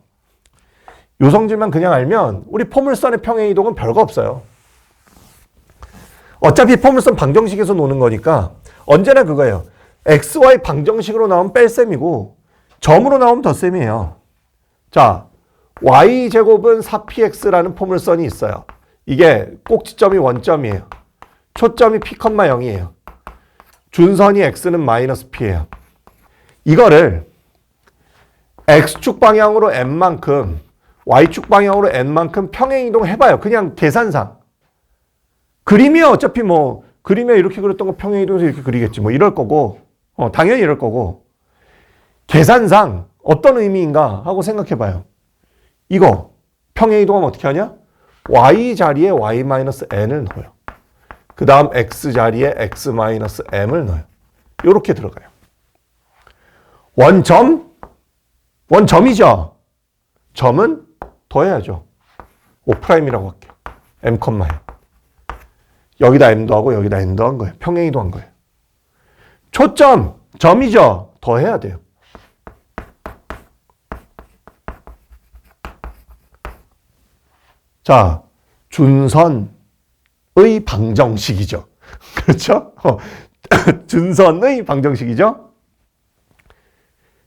요 성질만 그냥 알면 우리 포물선의 평행이동은 별거 없어요. 어차피 포물선 방정식에서 노는 거니까 언제나 그거예요. XY 방정식으로 나오면 뺄셈이고 점으로 나오면 덧셈이에요. 자, Y제곱은 4px라는 포물선이 있어요. 이게 꼭지점이 원점이에요. 초점이 p, 0이에요. 준선이 x는 마이너스 p예요. 이거를 x축 방향으로 n만큼, y축 방향으로 n만큼 평행이동 해봐요. 그냥 계산상. 그림이야 어차피 뭐 그림에 이렇게 그렸던 거 평행이동해서 이렇게 그리겠지. 뭐 이럴 거고 당연히 이럴 거고 계산상 어떤 의미인가 하고 생각해봐요. 이거 평행이동하면 어떻게 하냐? y 자리에 y-n을 넣어요. 그 다음 x 자리에 x-m을 넣어요. 이렇게 들어가요. 원점이죠. 점은 더해야죠. O'이라고 할게요. m, 여기다 m 더하고 여기다 n 더한 거예요. 평행이동한 거예요. 초점, 점이죠. 더해야 돼요. 자, 준선의 방정식이죠. 그렇죠? 준선의 방정식이죠.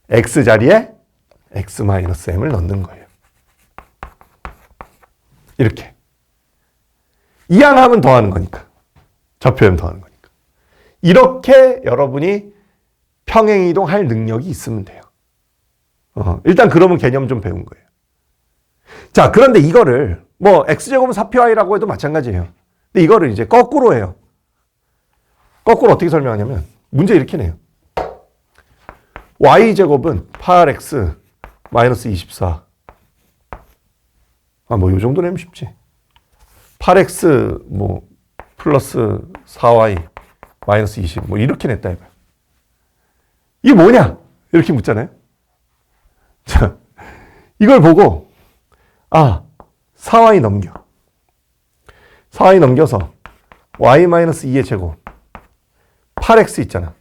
x 자리에 x-m을 넣는 거예요. 이렇게. 이항하면 더하는 거니까. 좌표면 더하는 거니까. 이렇게 여러분이 평행이동할 능력이 있으면 돼요. 일단 그러면 개념 좀 배운 거예요. 자, 그런데 이거를 뭐 x제곱은 4py라고 해도 마찬가지예요. 근데 이거를 이제 거꾸로 해요. 거꾸로 어떻게 설명하냐면 문제 이렇게 내요. y제곱은 8x 마이너스 24. 뭐 요 정도 내면 쉽지. 8x 뭐 플러스 4y 마이너스 20 뭐 이렇게 냈다 해봐요. 이게 뭐냐? 이렇게 묻잖아요. 자, 이걸 보고 4y 넘겨. 4y 넘겨서 y-2의 제곱 8x 있잖아.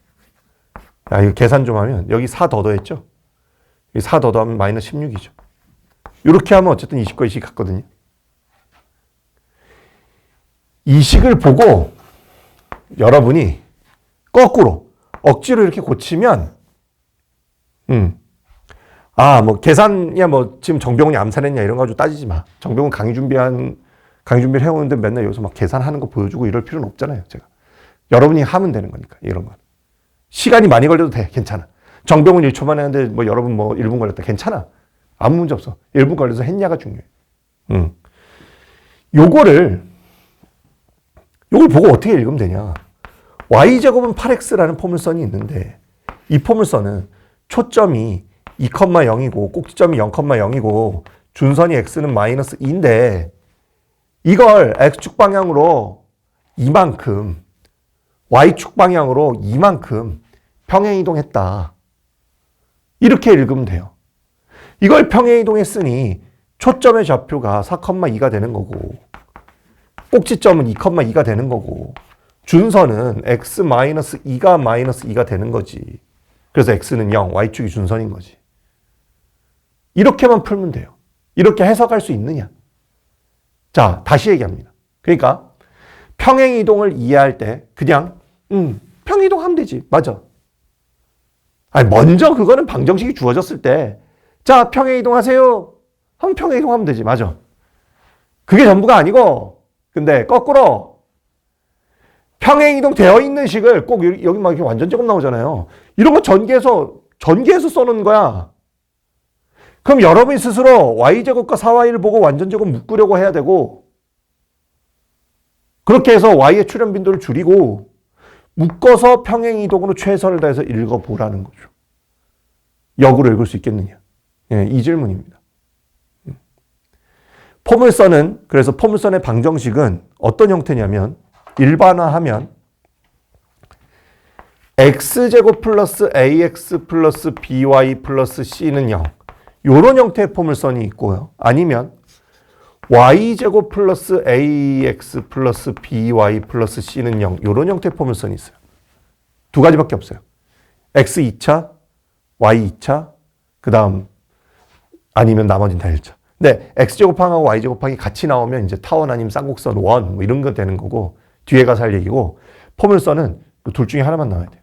야, 이거 계산 좀 하면 여기 4 더했죠? 여기 4 더하면 마이너스 16이죠. 이렇게 하면 어쨌든 이 식과 이 식 같거든요. 이 식을 보고 여러분이 거꾸로 억지로 이렇게 고치면 뭐 계산이야 뭐 지금 정병훈이 암산했냐 이런 거 가지고 따지지 마. 정병훈 강의 준비를 해오는데 맨날 여기서 막 계산하는 거 보여주고 이럴 필요는 없잖아요. 제가 여러분이 하면 되는 거니까 이런 건 시간이 많이 걸려도 돼. 괜찮아. 정병훈 1초 만에 하는데 뭐 여러분 뭐 1분 걸렸다. 괜찮아. 아무 문제 없어. 1분 걸려서 했냐가 중요해. 요걸 보고 어떻게 읽으면 되냐. y제곱은 8x라는 포물선이 있는데 이 포물선은 초점이 2,0이고 꼭지점이 0,0이고 준선이 x는 마이너스 2인데 이걸 x축 방향으로 이만큼 y축 방향으로 이만큼 평행이동했다. 이렇게 읽으면 돼요. 이걸 평행이동했으니 초점의 좌표가 4,2가 되는 거고 꼭지점은 2,2가 되는 거고 준선은 x-2가 마이너스 2가 되는 거지. 그래서 x는 0, y축이 준선인 거지. 이렇게만 풀면 돼요. 이렇게 해석할 수 있느냐? 자, 다시 얘기합니다. 그러니까 평행이동을 이해할 때 그냥 평행이동하면 되지. 맞아. 아니 먼저 그거는 방정식이 주어졌을 때 자, 평행이동하세요. 하면 평행이동하면 되지. 맞아. 그게 전부가 아니고 근데 거꾸로 평행이동 되어 있는 식을 꼭 여기 막 이렇게 완전 제곱 나오잖아요. 이런 거 전개해서 써놓은 거야. 그럼 여러분이 스스로 y제곱과 4y를 보고 완전 제곱 묶으려고 해야 되고 그렇게 해서 y의 출현 빈도를 줄이고 묶어서 평행이동으로 최선을 다해서 읽어보라는 거죠. 역으로 읽을 수 있겠느냐. 예, 이 질문입니다. 그래서 포물선의 방정식은 어떤 형태냐면 일반화하면 x제곱 플러스 ax 플러스 by 플러스 c는 0 이런 형태의 포물선이 있고요. 아니면 y제곱 플러스 ax 플러스 by 플러스 c는 0 이런 형태의 포물선이 있어요. 두 가지밖에 없어요. x 2차, y 2차, 그 다음 아니면 나머지는 다 1차. 근데 x제곱항하고 y제곱항이 같이 나오면 이제 타원 아니면 쌍곡선 원 뭐 이런 거 되는 거고 뒤에 가서 할 얘기고, 포물선은 둘 중에 하나만 나와야 돼요.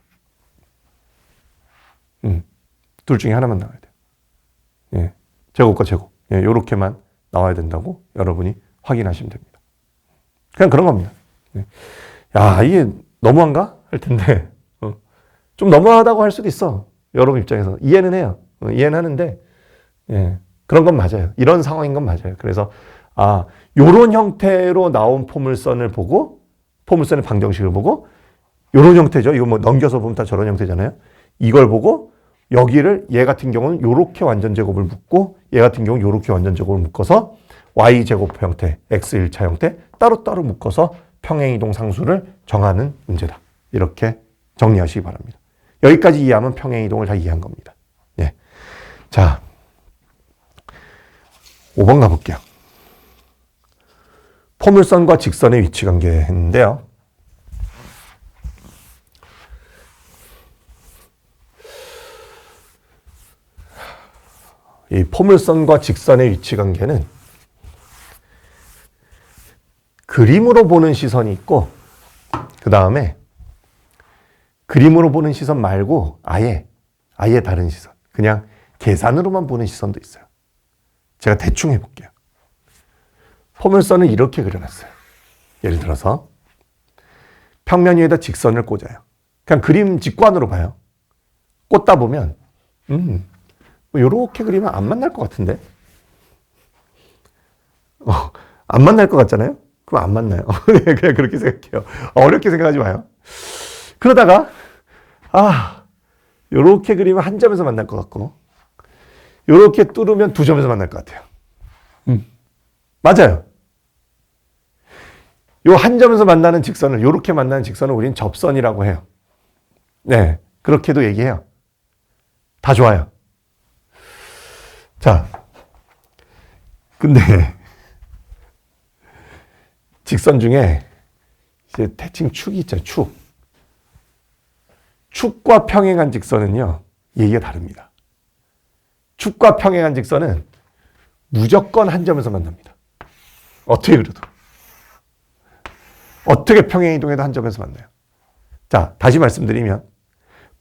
둘 중에 하나만 나와야 돼요. 예. 제곱과 제곱. 예, 요렇게만 나와야 된다고 여러분이 확인하시면 됩니다. 그냥 그런 겁니다. 예. 야, 이게 너무한가? 할 텐데, 좀 너무하다고 할 수도 있어. 여러분 입장에서. 이해는 해요. 이해는 하는데, 예. 그런 건 맞아요. 이런 상황인 건 맞아요. 그래서, 요런 형태로 나온 포물선을 보고, 포물선의 방정식을 보고, 요런 형태죠. 이거 뭐 넘겨서 보면 다 저런 형태잖아요. 이걸 보고, 여기를 얘 같은 경우는 요렇게 완전제곱을 묶고, 얘 같은 경우는 요렇게 완전제곱을 묶어서, y제곱 형태, x1차 형태, 따로따로 묶어서 평행이동 상수를 정하는 문제다. 이렇게 정리하시기 바랍니다. 여기까지 이해하면 평행이동을 다 이해한 겁니다. 예. 자, 5번 가볼게요. 포물선과 직선의 위치 관계인데요. 이 포물선과 직선의 위치 관계는 그림으로 보는 시선이 있고, 그 다음에 그림으로 보는 시선 말고 아예 다른 시선. 그냥 계산으로만 보는 시선도 있어요. 제가 대충 해볼게요. 포물선을 이렇게 그려놨어요. 예를 들어서 평면 위에다 직선을 꽂아요. 그냥 그림 직관으로 봐요. 꽂다 보면 이렇게 그리면 안 만날 것 같은데? 안 만날 것 같잖아요? 그럼 안 만나요. 그냥 그렇게 생각해요. 어렵게 생각하지 마요. 그러다가 요렇게 그리면 한 점에서 만날 것 같고, 요렇게 뚫으면 두 점에서 만날 것 같아요. 맞아요. 요 한 점에서 만나는 직선을, 요렇게 만나는 직선을 우리는 접선이라고 해요. 네, 그렇게도 얘기해요. 다 좋아요. 자, 근데 직선 중에 이제 대칭 축이 있잖아요. 축과 평행한 직선은요, 얘기가 다릅니다. 축과 평행한 직선은 무조건 한 점에서 만납니다. 어떻게 그래도. 어떻게 평행이동해도 한 점에서 만나요. 자, 다시 말씀드리면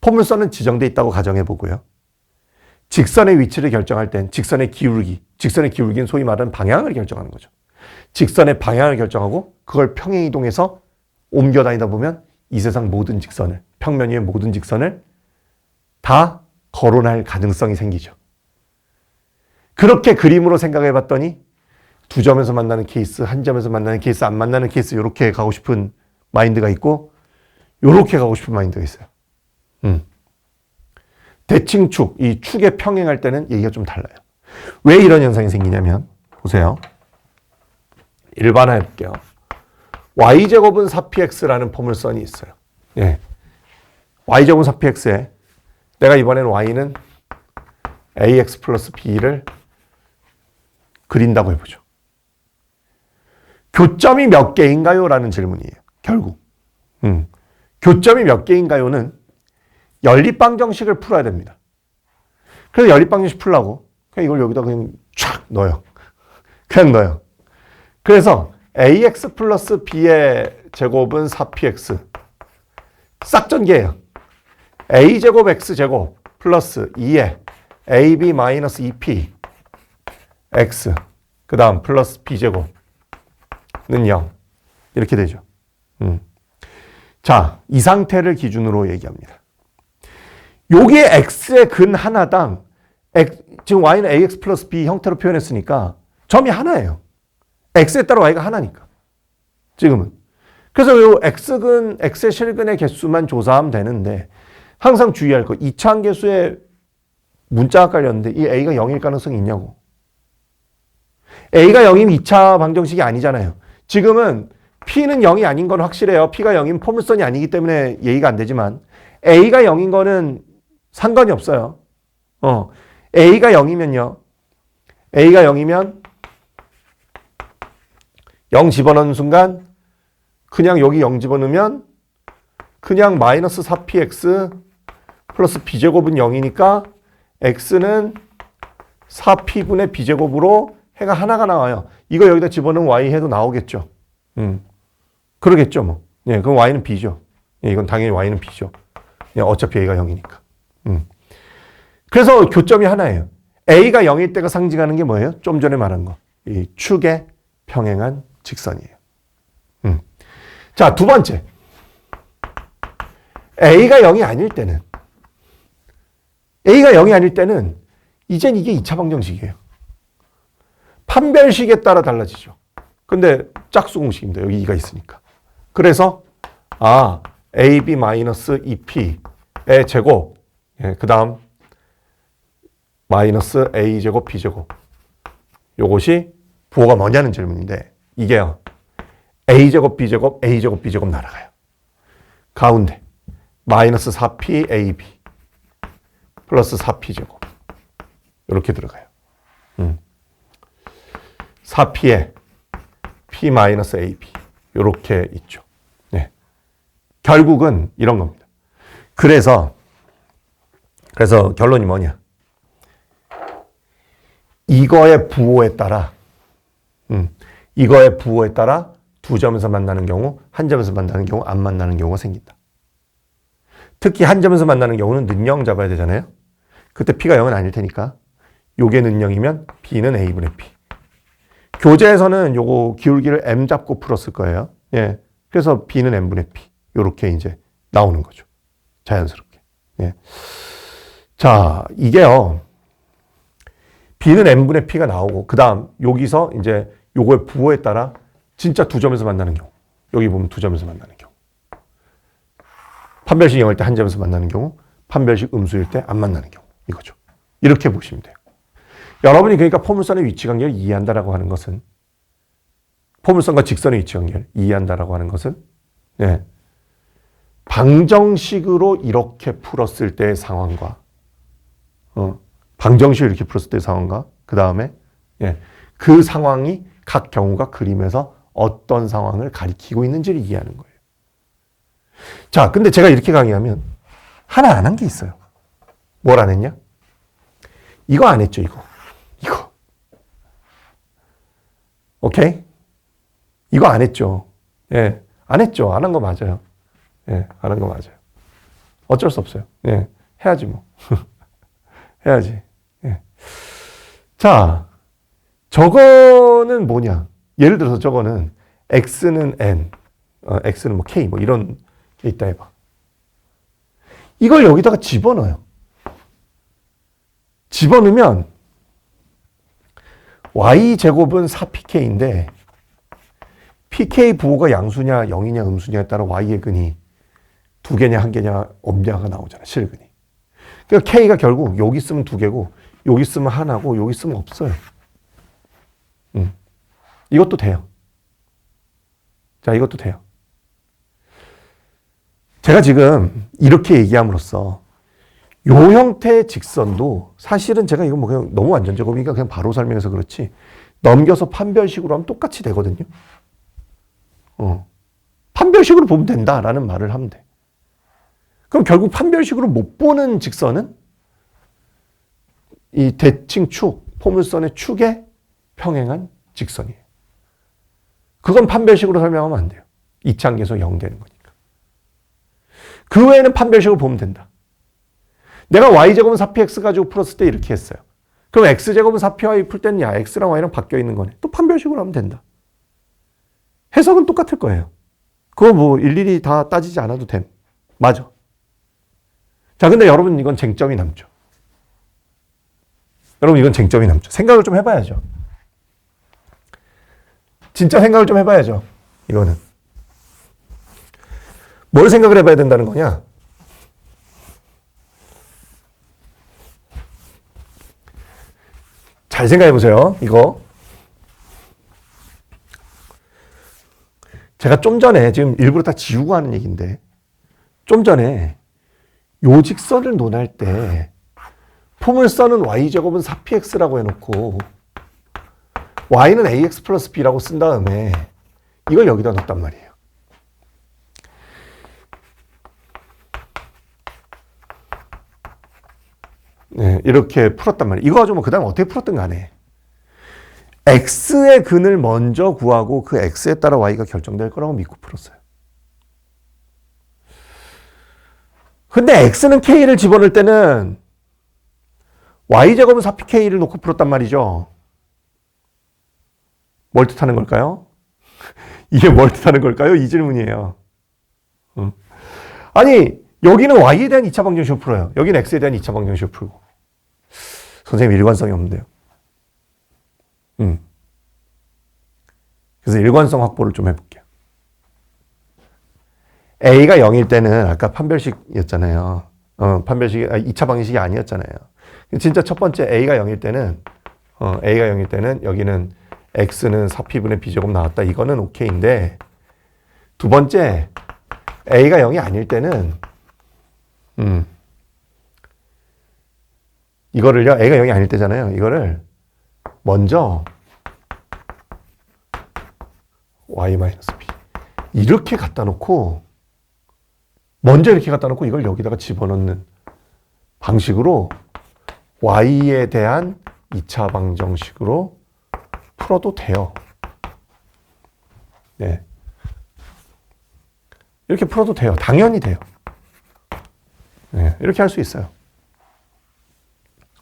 포물선은 지정되어 있다고 가정해 보고요. 직선의 위치를 결정할 땐 직선의 기울기는 소위 말하는 방향을 결정하는 거죠. 직선의 방향을 결정하고 그걸 평행이동해서 옮겨 다니다 보면 이 세상 모든 직선을, 평면 위의 모든 직선을 다 거론할 가능성이 생기죠. 그렇게 그림으로 생각해 봤더니 두 점에서 만나는 케이스, 한 점에서 만나는 케이스, 안 만나는 케이스, 이렇게 가고 싶은 마인드가 있고, 이렇게 가고 싶은 마인드가 있어요. 대칭축, 이 축에 평행할 때는 얘기가 좀 달라요. 왜 이런 현상이 생기냐면, 보세요. 일반화해 볼게요. y제곱은 4px라는 포물선이 있어요. 예. y제곱은 4px에 내가 이번에는 y는 ax 플러스 b를 그린다고 해보죠. 교점이 몇 개인가요? 라는 질문이에요. 결국. 교점이 몇 개인가요는 연립방정식을 풀어야 됩니다. 그래서 연립방정식 풀라고 그냥 이걸 여기다 그냥 촥 넣어요. 그냥 넣어요. 그래서 ax 플러스 b의 제곱은 4px. 싹 전개해요. a제곱 x제곱 플러스 2에 ab 마이너스 2p x 그 다음 플러스 b제곱은 0. 이렇게 되죠. 자, 이 상태를 기준으로 얘기합니다. 요게 x의 근 하나당 지금 y는 ax 플러스 b 형태로 표현했으니까 점이 하나예요. x에 따라 y가 하나니까. 지금은. 그래서 요 x의 실근의 개수만 조사하면 되는데 항상 주의할 거 2차 함계수에 문자가 깔렸는데 이 a가 0일 가능성이 있냐고. a가 0이면 2차 방정식이 아니잖아요. 지금은 p는 0이 아닌 건 확실해요. p가 0이면 포물선이 아니기 때문에 얘기가 안 되지만 a가 0인 거는 상관이 없어요. a가 0이면요. a가 0이면 0 집어넣는 순간 그냥 여기 0 집어넣으면 그냥 마이너스 4px 플러스 b제곱은 0이니까 x는 4p분의 b제곱으로 해가 하나가 나와요. 이거 여기다 집어넣으면 y 해도 나오겠죠. 그러겠죠 뭐. 예, 그럼 y는 b죠. 예, 이건 당연히 y는 b죠. 예, 어차피 a가 0이니까. 그래서 교점이 하나예요. a가 0일 때가 상징하는 게 뭐예요? 좀 전에 말한 거. 이 축의 평행한 직선이에요. 자, 두 번째. a가 0이 아닐 때는 이젠 이게 2차 방정식이에요. 판별식에 따라 달라지죠. 근데 짝수 공식입니다. 여기 2가 있으니까. 그래서 ab-2p의 제곱, 예, 그 다음 마이너스 a제곱 b제곱. 요것이 부호가 뭐냐는 질문인데 이게요. a제곱 b제곱 a제곱 b제곱 날아가요. 가운데 마이너스 4p ab 플러스 4p제곱 이렇게 들어가요. 4p에 p 마이너스 ab 이렇게 있죠. 네. 결국은 이런 겁니다. 그래서 결론이 뭐냐? 이거의 부호에 따라 두 점에서 만나는 경우, 한 점에서 만나는 경우, 안 만나는 경우가 생긴다. 특히 한 점에서 만나는 경우는 는0 잡아야 되잖아요. 그때 p가 0은 아닐 테니까 요게 는 0이면 b는 a분의 p. 교재에서는 요거 기울기를 m 잡고 풀었을 거예요. 예. 그래서 b는 m분의 p. 요렇게 이제 나오는 거죠. 자연스럽게. 예. 자, 이게요. b는 m분의 p가 나오고, 그 다음, 여기서 이제 요거의 부호에 따라 진짜 두 점에서 만나는 경우. 여기 보면 두 점에서 만나는 경우. 판별식 0일 때 한 점에서 만나는 경우, 판별식 음수일 때 안 만나는 경우. 이거죠. 이렇게 보시면 돼요. 여러분이 그러니까 포물선의 위치 관계를 이해한다라고 하는 것은, 포물선과 직선의 위치 관계를 이해한다라고 하는 것은, 네. 방정식으로 이렇게 풀었을 때의 상황과, 방정식으로 이렇게 풀었을 때의 상황과, 그 다음에, 예, 그 상황이 각 경우가 그림에서 어떤 상황을 가리키고 있는지를 이해하는 거예요. 자, 근데 제가 이렇게 강의하면 하나 안 한 게 있어요. 뭘 안 했냐? 이거 안 했죠, 이거. 오케이? 이거 안 했죠. 예, 안 했죠. 안 한 거 맞아요. 예, 안 한 거 맞아요. 어쩔 수 없어요. 예, 해야지 뭐. 해야지. 예. 자, 저거는 뭐냐? 예를 들어서 저거는 x는 n, x는 뭐 k 뭐 이런 게 있다 해봐. 이걸 여기다가 집어넣어요. 집어넣으면 y제곱은 4pk인데 pk 부호가 양수냐 0이냐 음수냐에 따라 y의 근이 두 개냐 한 개냐 없냐가 나오잖아. 실근이. 그러니까 k가 결국 여기 있으면 두 개고 여기 있으면 하나고 여기 있으면 없어요. 이것도 돼요. 자, 이것도 돼요. 제가 지금 이렇게 얘기함으로써 요 형태의 직선도 사실은 제가 이거 뭐 그냥 너무 완전제곱이니까 그냥 바로 설명해서 그렇지 넘겨서 판별식으로 하면 똑같이 되거든요. 판별식으로 보면 된다라는 말을 하면 돼. 그럼 결국 판별식으로 못 보는 직선은 이 대칭 축, 포물선의 축에 평행한 직선이에요. 그건 판별식으로 설명하면 안 돼요. 이차항계수 0 되는 거니까. 그 외에는 판별식으로 보면 된다. 내가 y제곱은 4px 가지고 풀었을 때 이렇게 했어요. 그럼 x제곱은 4py 풀 때는 야 x랑 y랑 바뀌어 있는 거네. 또 판별식으로 하면 된다. 해석은 똑같을 거예요. 그거 뭐 일일이 다 따지지 않아도 됨. 맞아. 자, 근데 여러분 이건 쟁점이 남죠. 여러분 이건 쟁점이 남죠. 생각을 좀 해봐야죠. 진짜 생각을 좀 해봐야죠. 이거는. 뭘 생각을 해봐야 된다는 거냐? 잘 생각해 보세요. 이거. 제가 좀 전에 지금 일부러 다 지우고 하는 얘기인데 좀 전에 요 직선을 논할 때 포물선은 y제곱은 4px라고 해놓고 y는 ax 플러스 b라고 쓴 다음에 이걸 여기다 넣었단 말이에요. 네, 이렇게 풀었단 말이에요. 이거 가지고 뭐 그 다음에 어떻게 풀었든 간에 x의 근을 먼저 구하고 그 x에 따라 y가 결정될 거라고 믿고 풀었어요. 근데 x는 k를 집어넣을 때는 y제곱은 4pk를 놓고 풀었단 말이죠. 뭘 뜻하는 걸까요? 이게 뭘 뜻하는 걸까요? 이 질문이에요. 아니, 여기는 y에 대한 2차 방정식을 풀어요. 여기는 x에 대한 2차 방정식을 풀고. 선생님, 일관성이 없는데요. 그래서 일관성 확보를 좀 해볼게요. a가 0일 때는 아까 판별식이었잖아요. 판별식이 2차 방정식이 아니었잖아요. 진짜 첫 번째 a가 0일 때는 a가 0일 때는 여기는 x는 4p분의 b제곱 나왔다. 이거는 오케이인데 두 번째 a가 0이 아닐 때는 이거를요. a가 0이 아닐 때잖아요. 이거를 먼저 y-b 이렇게 갖다 놓고 먼저 이렇게 갖다 놓고 이걸 여기다가 집어넣는 방식으로 y에 대한 2차 방정식으로 풀어도 돼요. 네. 이렇게 풀어도 돼요. 당연히 돼요. 네. 이렇게 할 수 있어요.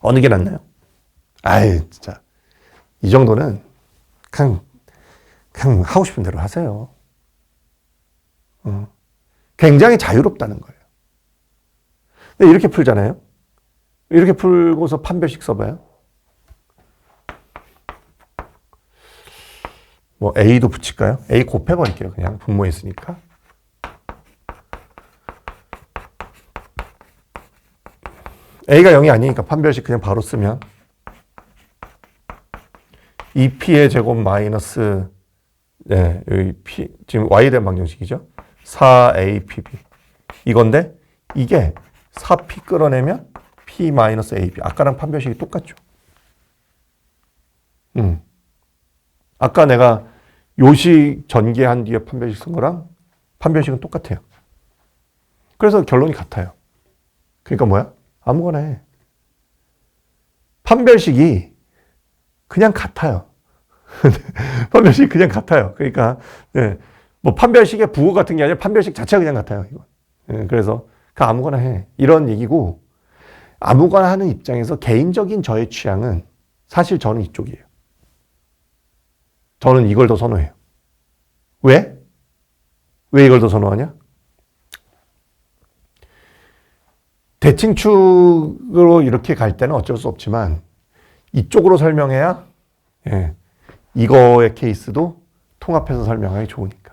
어느 게 낫나요? 아이, 진짜. 이 정도는 그냥 하고 싶은 대로 하세요. 굉장히 자유롭다는 거예요. 근데 이렇게 풀잖아요. 이렇게 풀고서 판별식 써봐요. 뭐 a도 붙일까요? a 곱해버릴게요. 그냥 분모에 있으니까. a가 0이 아니니까 판별식 그냥 바로 쓰면 2p의 제곱 마이너스 여기 p 지금 y에 대한 방정식이죠. 4apb 이건데 이게 4p 끌어내면 p 마이너스 ab 아까랑 판별식이 똑같죠. 아까 내가 요식 전개한 뒤에 판별식 쓴 거랑 판별식은 똑같아요. 그래서 결론이 같아요. 그러니까 뭐야? 아무거나 해. 판별식이 그냥 같아요. 판별식이 그냥 같아요. 그러니까 뭐 판별식의 부호 같은 게 아니라 판별식 자체가 그냥 같아요. 이거. 그래서 그 아무거나 해. 이런 얘기고 아무거나 하는 입장에서 개인적인 저의 취향은 사실 저는 이쪽이에요. 저는 이걸 더 선호해요. 왜? 왜 이걸 더 선호하냐? 대칭축으로 이렇게 갈 때는 어쩔 수 없지만 이쪽으로 설명해야 이거의 케이스도 통합해서 설명하기 좋으니까.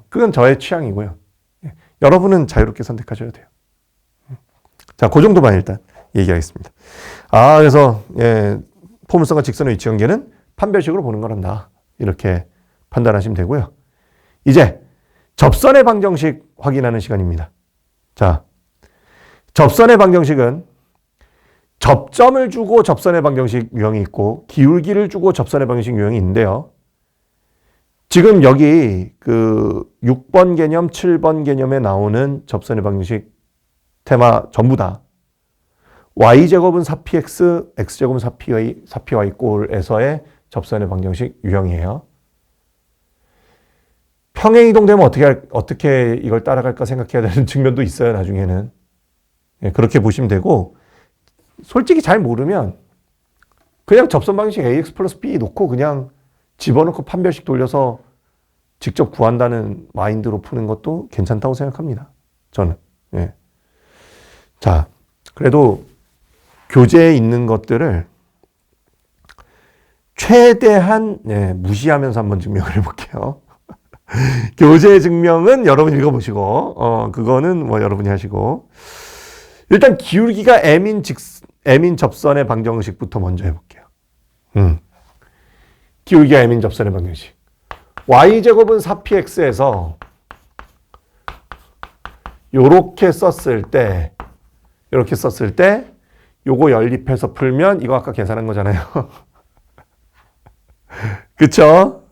그건 저의 취향이고요. 여러분은 자유롭게 선택하셔야 돼요. 자, 그 정도만 일단 얘기하겠습니다. 그래서 포물선과 직선의 위치 관계는 판별식으로 보는 거란다. 이렇게 판단하시면 되고요. 이제 접선의 방정식 확인하는 시간입니다. 자, 접선의 방정식은 접점을 주고 접선의 방정식 유형이 있고 기울기를 주고 접선의 방정식 유형이 있는데요. 지금 여기 그 6번 개념, 7번 개념에 나오는 접선의 방정식 테마 전부 다 y제곱은 4px, x제곱은 4py 꼴에서의 접선의 방정식 유형이에요. 평행이동되면 어떻게 이걸 따라갈까 생각해야 되는 측면도 있어요, 나중에는. 그렇게 보시면 되고, 솔직히 잘 모르면 그냥 접선 방정식 ax 플러스 b 놓고 그냥 집어넣고 판별식 돌려서 직접 구한다는 마인드로 푸는 것도 괜찮다고 생각합니다. 저는. 자, 그래도 교재에 있는 것들을 최대한 무시하면서 한번 증명을 해볼게요. 교재 증명은 여러분 읽어보시고 그거는 뭐 여러분이 하시고 일단 기울기가 m인 접선의 방정식부터 먼저 해볼게요. 기울기가 m인 접선의 방정식. y제곱은 4px에서 요렇게 썼을 때 요거 연립해서 풀면 이거 아까 계산한 거잖아요. 그쵸?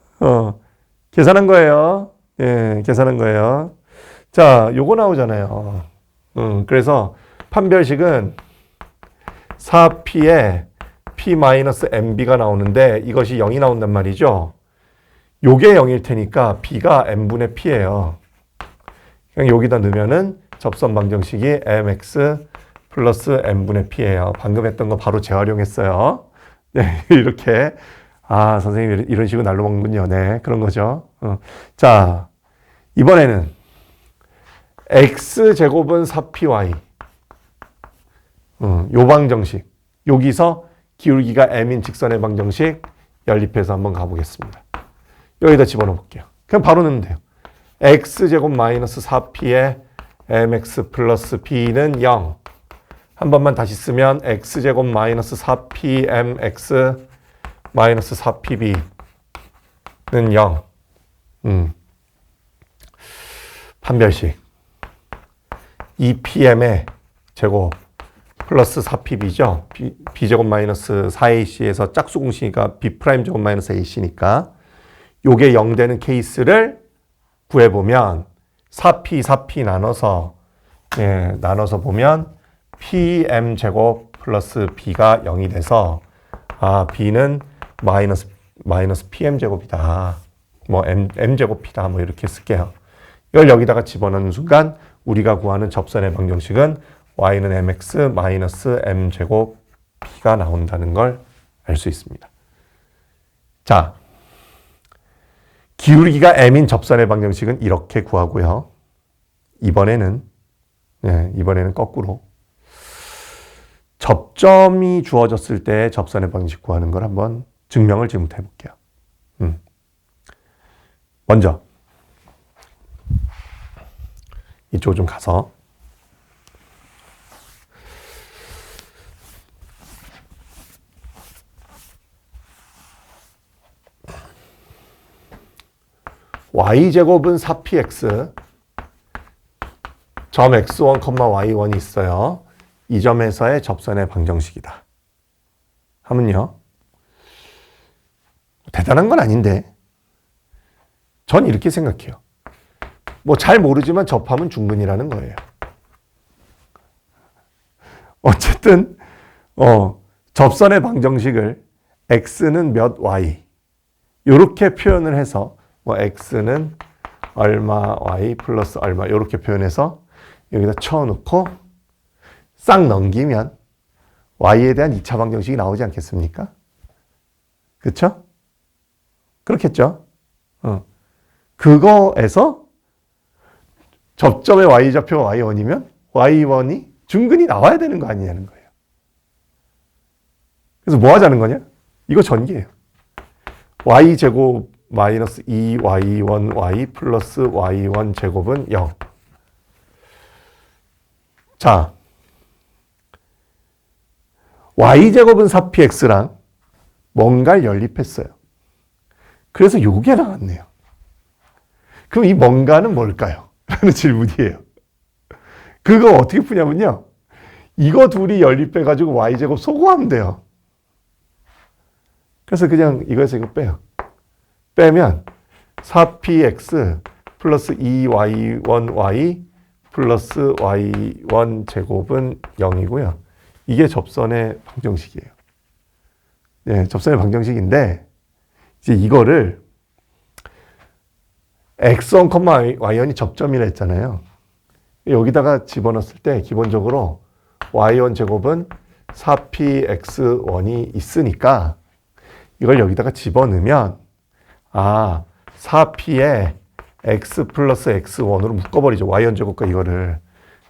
계산한 거예요. 계산한 거예요. 자, 요거 나오잖아요. 그래서 판별식은 4p에 p-mb가 나오는데 이것이 0이 나온단 말이죠. 요게 0일 테니까 b가 n분의 p예요. 그냥 여기다 넣으면은 접선 방정식이 mx 플러스 n분의 p예요. 방금 했던 거 바로 재활용했어요. 네, 이렇게. 아, 선생님 이런 식으로 날로 먹는군요. 네, 그런 거죠. 자, 이번에는 x제곱은 4py. 요 방정식. 여기서 기울기가 m인 직선의 방정식 연립해서 한번 가보겠습니다. 여기다 집어넣어 볼게요. 그냥 바로 넣으면 돼요. x제곱 마이너스 4p에 mx 플러스 b는 0. 한 번만 다시 쓰면 x제곱 마이너스 4pmx 마이너스 4pb는 0. 판별식 2pm의 제곱 플러스 4pb죠. b제곱 마이너스 4ac에서 짝수 공식이니까 b'제곱 마이너스 ac니까 요게 0 되는 케이스를 구해보면 4p 나눠서 나눠서 보면 pm제곱 플러스 b가 0이 돼서 b는 마이너스 pm제곱이다. 뭐 m제곱이다. 뭐 이렇게 쓸게요. 이걸 여기다가 집어넣는 순간 우리가 구하는 접선의 방정식은 y는 mx 마이너스 m제곱 b가 나온다는 걸 알 수 있습니다. 자, 기울기가 m인 접선의 방정식은 이렇게 구하고요. 이번에는 거꾸로 접점이 주어졌을 때 접선의 방정식 구하는 걸 한번 증명을 지금부터 해볼게요. 먼저 이쪽으로 좀 가서 y제곱은 4px 점 x1, y1이 있어요. 이 점에서의 접선의 방정식이다. 하면요. 대단한 건 아닌데 전 이렇게 생각해요. 뭐 잘 모르지만 접하면 중근이라는 거예요. 어쨌든 접선의 방정식을 x는 몇 y 이렇게 표현을 해서 뭐 x는 얼마 y 플러스 얼마 이렇게 표현해서 여기다 쳐놓고 싹 넘기면 y에 대한 2차 방정식이 나오지 않겠습니까? 그렇죠? 그렇겠죠? 그거에서 접점의 y좌표가 y1이면 y1이 중근이 나와야 되는 거 아니냐는 거예요. 그래서 뭐 하자는 거냐? 이거 전기예요. y제곱 마이너스 2y1y 플러스 y1 제곱은 0. 자, y제곱은 4px랑 뭔가를 연립했어요. 그래서 요게 나왔네요. 그럼 이 뭔가는 뭘까요? 라는 질문이에요. 그거 어떻게 푸냐면요. 이거 둘이 연립해가지고 y제곱 소거하면 돼요. 그래서 그냥 이거에서 이거 빼요. 빼면 4px 플러스 2y1y 플러스 y1 제곱은 0이고요. 이게 접선의 방정식이에요. 네, 접선의 방정식인데 이제 이거를 x1, y1이 접점이라 했잖아요. 여기다가 집어넣었을 때 기본적으로 y1 제곱은 4px1이 있으니까 이걸 여기다가 집어넣으면 4p에 x 플러스 x1으로 묶어버리죠. y1 제곱과 이거를.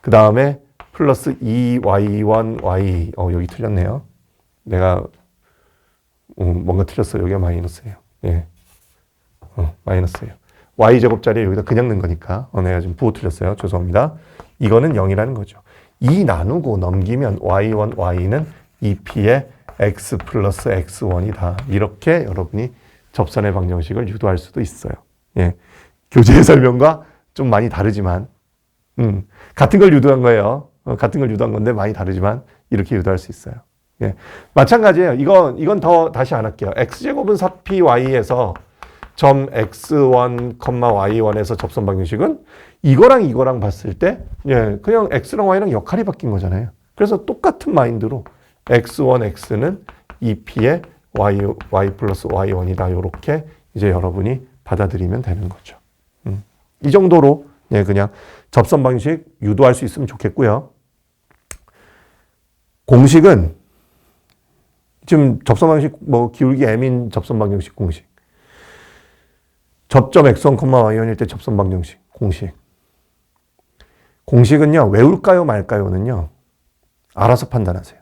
그 다음에 플러스 2y1y 여기 틀렸네요. 내가 뭔가 틀렸어요. 여기가 마이너스예요. 예, 마이너스예요. y제곱 자리에 여기다 그냥 넣은 거니까 내가 지금 부호 틀렸어요. 죄송합니다. 이거는 0이라는 거죠. 2 나누고 넘기면 y1, y는 2p의 x 플러스 x1이다. 이렇게 여러분이 접선의 방정식을 유도할 수도 있어요. 예, 교재의 설명과 좀 많이 다르지만 같은 걸 유도한 거예요. 같은 걸 유도한 건데 많이 다르지만 이렇게 유도할 수 있어요. 예, 마찬가지예요. 이건 더 다시 안 할게요. x제곱은 4py에서 점 x1, y1에서 접선 방정식은 이거랑 봤을 때 그냥 x랑 y랑 역할이 바뀐 거잖아요. 그래서 똑같은 마인드로 x1, x는 2p의 y 플러스 y1이다. 이렇게 이제 여러분이 받아들이면 되는 거죠. 이 정도로 네, 그냥 접선 방식 유도할 수 있으면 좋겠고요. 공식은 지금 접선 방식 뭐 기울기 m인 접선 방정식 공식. 접점 x1, y1일 때 접선 방정식 공식. 공식은요, 외울까요 말까요는요, 알아서 판단하세요.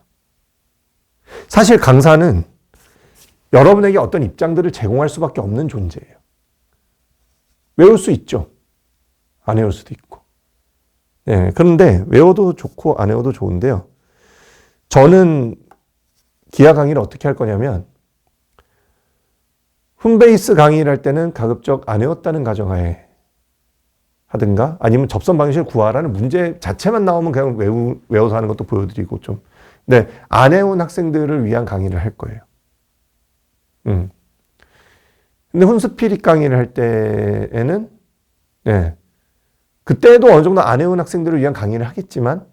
사실 강사는 여러분에게 어떤 입장들을 제공할 수밖에 없는 존재예요. 외울 수 있죠. 안 외울 수도 있고. 네, 그런데 외워도 좋고 안 외워도 좋은데요. 저는 기하 강의를 어떻게 할 거냐면 홈베이스 강의를 할 때는 가급적 안 외웠다는 가정하에 하든가 아니면 접선 방식을 구하라는 문제 자체만 나오면 그냥 외워서 하는 것도 보여드리고 좀. 네, 안 외운 학생들을 위한 강의를 할 거예요. 근데 혼스피릿 강의를 할 때에는 네, 그때도 어느 정도 안 외운 학생들을 위한 강의를 하겠지만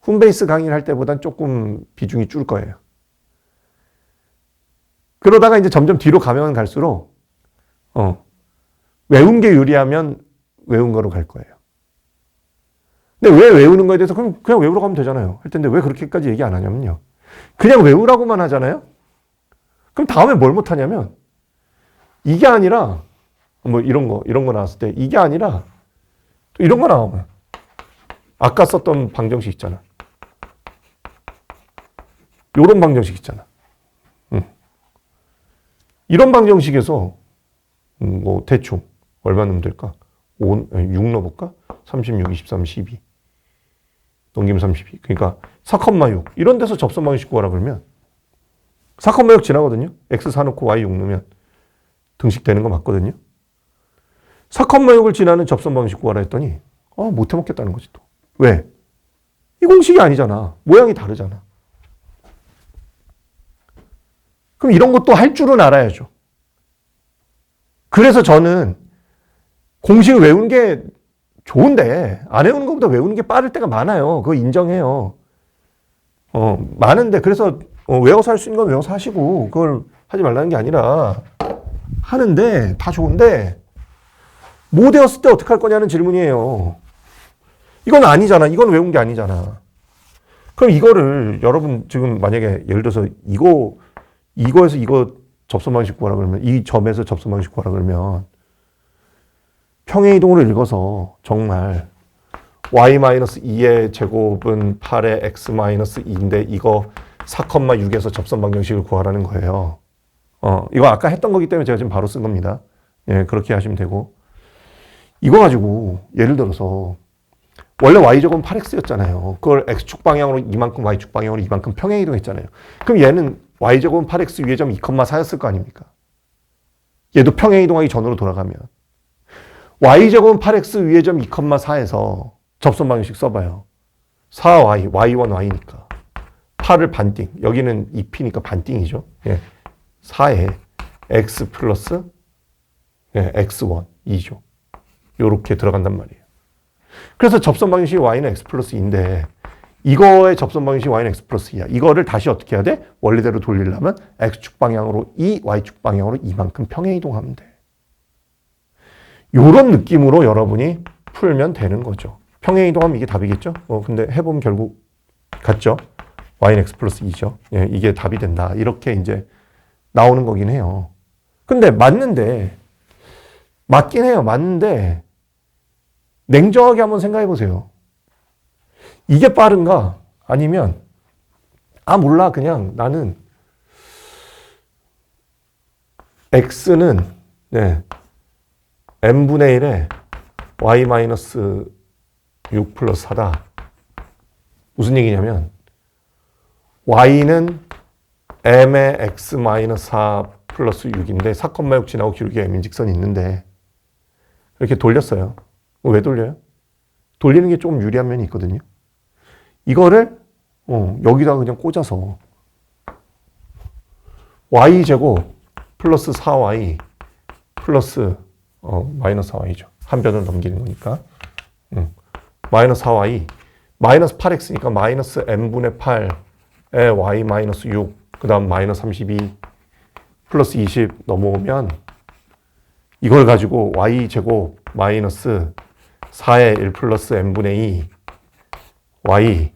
홈베이스 강의를 할 때보단 조금 비중이 줄 거예요. 그러다가 이제 점점 뒤로 가면 갈수록 외운 게 유리하면 외운 거로 갈 거예요. 근데 왜 외우는 거에 대해서 그냥 외우라고 하면 되잖아요. 할 텐데 왜 그렇게까지 얘기 안 하냐면요. 그냥 외우라고만 하잖아요. 그럼 다음에 뭘 못하냐면 이게 아니라 뭐 이런 거 나왔을 때 이게 아니라 또 이런 거 나오면 아까 썼던 방정식 있잖아. 요런 방정식 있잖아. 이런 방정식에서 뭐 대충 얼마 넣으면 될까? 6 넣어볼까? 36, 23, 12 넘기면 32. 그러니까 4,6 이런 데서 접선 방식 구하라 그러면 4,6 지나거든요. x 4 넣고 y 6 넣으면 등식되는 거 맞거든요. 4,6을 지나는 접선 방식 구하라 했더니 못 해먹겠다는 거지 또. 왜? 이 공식이 아니잖아. 모양이 다르잖아. 그럼 이런 것도 할 줄은 알아야죠. 그래서 저는 공식을 외우는 게 좋은데 안 외우는 것보다 외우는 게 빠를 때가 많아요. 그거 인정해요. 많은데 그래서 외워서 할 수 있는 건 외워서 하시고 그걸 하지 말라는 게 아니라 하는데 다 좋은데 못 외웠을 때 어떻게 할 거냐는 질문이에요. 이건 아니잖아. 이건 외운 게 아니잖아. 그럼 이거를 여러분 지금 만약에 예를 들어서 이거에서 이거 접선 방식 구하라 그러면 이 점에서 접선 방식 구하라 그러면 평행 이동으로 읽어서 정말 y-2의 제곱은 8의 x-2인데 이거 4,6에서 접선 방정식을 구하라는 거예요. 이거 아까 했던 거기 때문에 제가 지금 바로 쓴 겁니다. 예, 그렇게 하시면 되고. 이거 가지고 예를 들어서 원래 y제곱은 8x였잖아요. 그걸 x축 방향으로 이만큼 y축 방향으로 이만큼 평행 이동했잖아요. 그럼 얘는 y제곱은 8x 위의 점 2,4였을 거 아닙니까? 얘도 평행 이동하기 전으로 돌아가면 y제곱은 8x 위의 점 2,4에서 접선 방정식 써봐요. 4y, y1, y니까 8을 반띵, 여기는 2p니까 반띵이죠. 예. 4에 x 플러스 x1, 2죠. 요렇게 들어간단 말이에요. 그래서 접선 방정식이 y는 x 플러스 2인데 이거의 접선 방정식이 y는 x 플러스 2야. 이거를 다시 어떻게 해야 돼? 원리대로 돌리려면 x축 방향으로 2, y축 방향으로 이만큼 평행 이동하면 돼. 요런 느낌으로 여러분이 풀면 되는 거죠. 평행 이동하면 이게 답이겠죠? 근데 해보면 결국 같죠? y는 x 플러스 2죠. 예, 이게 답이 된다. 이렇게 이제 나오는 거긴 해요. 근데 맞긴 해요. 맞는데 냉정하게 한번 생각해 보세요. 이게 빠른가? 아니면 몰라. 그냥 나는 x는 n분의 1에 y-6 플러스 4다. 무슨 얘기냐면 y는 m의 x-4 플러스 6인데 4,6 지나고 기울기 m인 직선이 있는데 이렇게 돌렸어요. 왜 돌려요? 돌리는 게 조금 유리한 면이 있거든요. 이거를 여기다가 그냥 꽂아서 y제곱 플러스 4y 플러스 마이너스 4y죠. 한 변을 넘기는 거니까. 마이너스 4y 마이너스 8x니까 마이너스 n분의 8에 y 마이너스 6 그 다음 마이너스 32 플러스 20 넘어오면 이걸 가지고 y제곱 마이너스 4의 1 플러스 n분의 2 y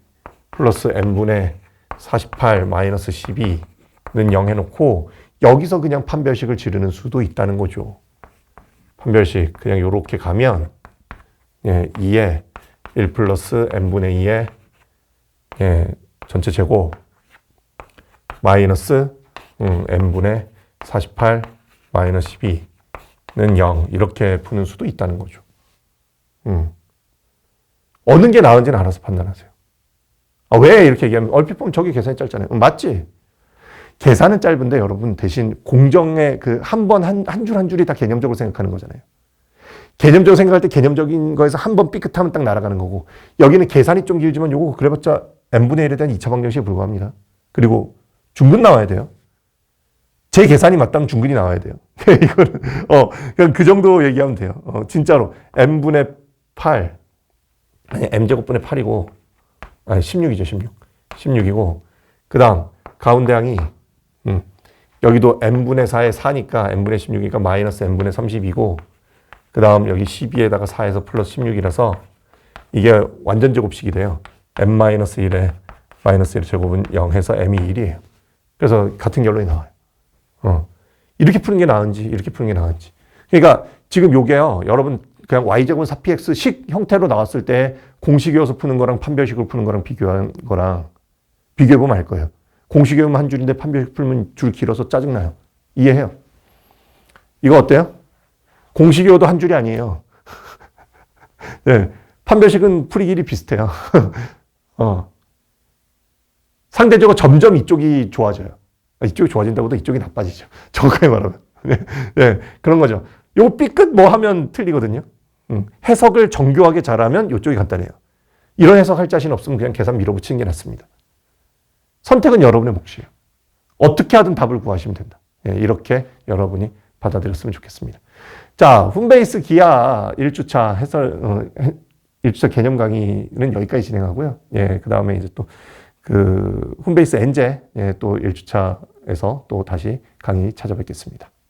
플러스 n분의 48 마이너스 12는 0 해놓고 여기서 그냥 판별식을 지르는 수도 있다는 거죠. 판별식 그냥 이렇게 가면 2의 1 플러스 n분의 2의 전체 제곱 마이너스 n분의 48 마이너스 12는 0 이렇게 푸는 수도 있다는 거죠. 어느 게 나은지는 알아서 판단하세요. 왜 이렇게 얘기하면 얼핏 보면 저기 계산이 짧잖아요. 맞지? 계산은 짧은데 여러분 대신 공정의 그 한 번 한 줄 한 줄이 다 개념적으로 생각하는 거잖아요. 개념적으로 생각할 때 개념적인 거에서 한 번 삐끗하면 딱 날아가는 거고 여기는 계산이 좀 길지만 요거 그래봤자 n분의 1에 대한 2차 방정식에 불과합니다. 그리고 중근 나와야 돼요. 제 계산이 맞다면 중근이 나와야 돼요. 이거는 그냥 그 정도 얘기하면 돼요. 진짜로 n분의 8 아니 m제곱분의 8이고 아니 16이죠. 16이고 그 다음 가운데 항이 여기도 n분의 4에 4니까 n분의 16이니까 마이너스 n분의 32고 그 다음 여기 12에다가 4에서 플러스 16이라서 이게 완전 제곱식이 돼요. n-1에 마이너스 1 제곱은 0 해서 m이 1이에요. 그래서 같은 결론이 나와요. 이렇게 푸는 게 나은지 이렇게 푸는 게 나은지. 그러니까 지금 요게요. 여러분 그냥 y제곱은 4px식 형태로 나왔을 때 공식이어서 푸는 거랑 판별식으로 푸는 거랑 비교한 거랑 비교해보면 알 거예요. 공식이면 한 줄인데 판별식 풀면 줄 길어서 짜증나요. 이해해요. 이거 어때요? 공식이어도 한 줄이 아니에요. 네, 판별식은 풀이 길이 비슷해요. 상대적으로 점점 이쪽이 좋아져요. 이쪽이 좋아진다고도 이쪽이 나빠지죠. 정확하게 말하면. 네, 그런 거죠. 요거 삐끗 뭐 하면 틀리거든요. 해석을 정교하게 잘하면 이쪽이 간단해요. 이런 해석할 자신 없으면 그냥 계산 밀어붙이는 게 낫습니다. 선택은 여러분의 몫이에요. 어떻게 하든 답을 구하시면 된다. 이렇게 여러분이 받아들였으면 좋겠습니다. 자, 홈베이스 기아 1주차 해설, 1주차 개념 강의는 여기까지 진행하고요. 그 다음에 이제 또 그 홈베이스 엔제 또 1주차에서 또 다시 강의 찾아뵙겠습니다.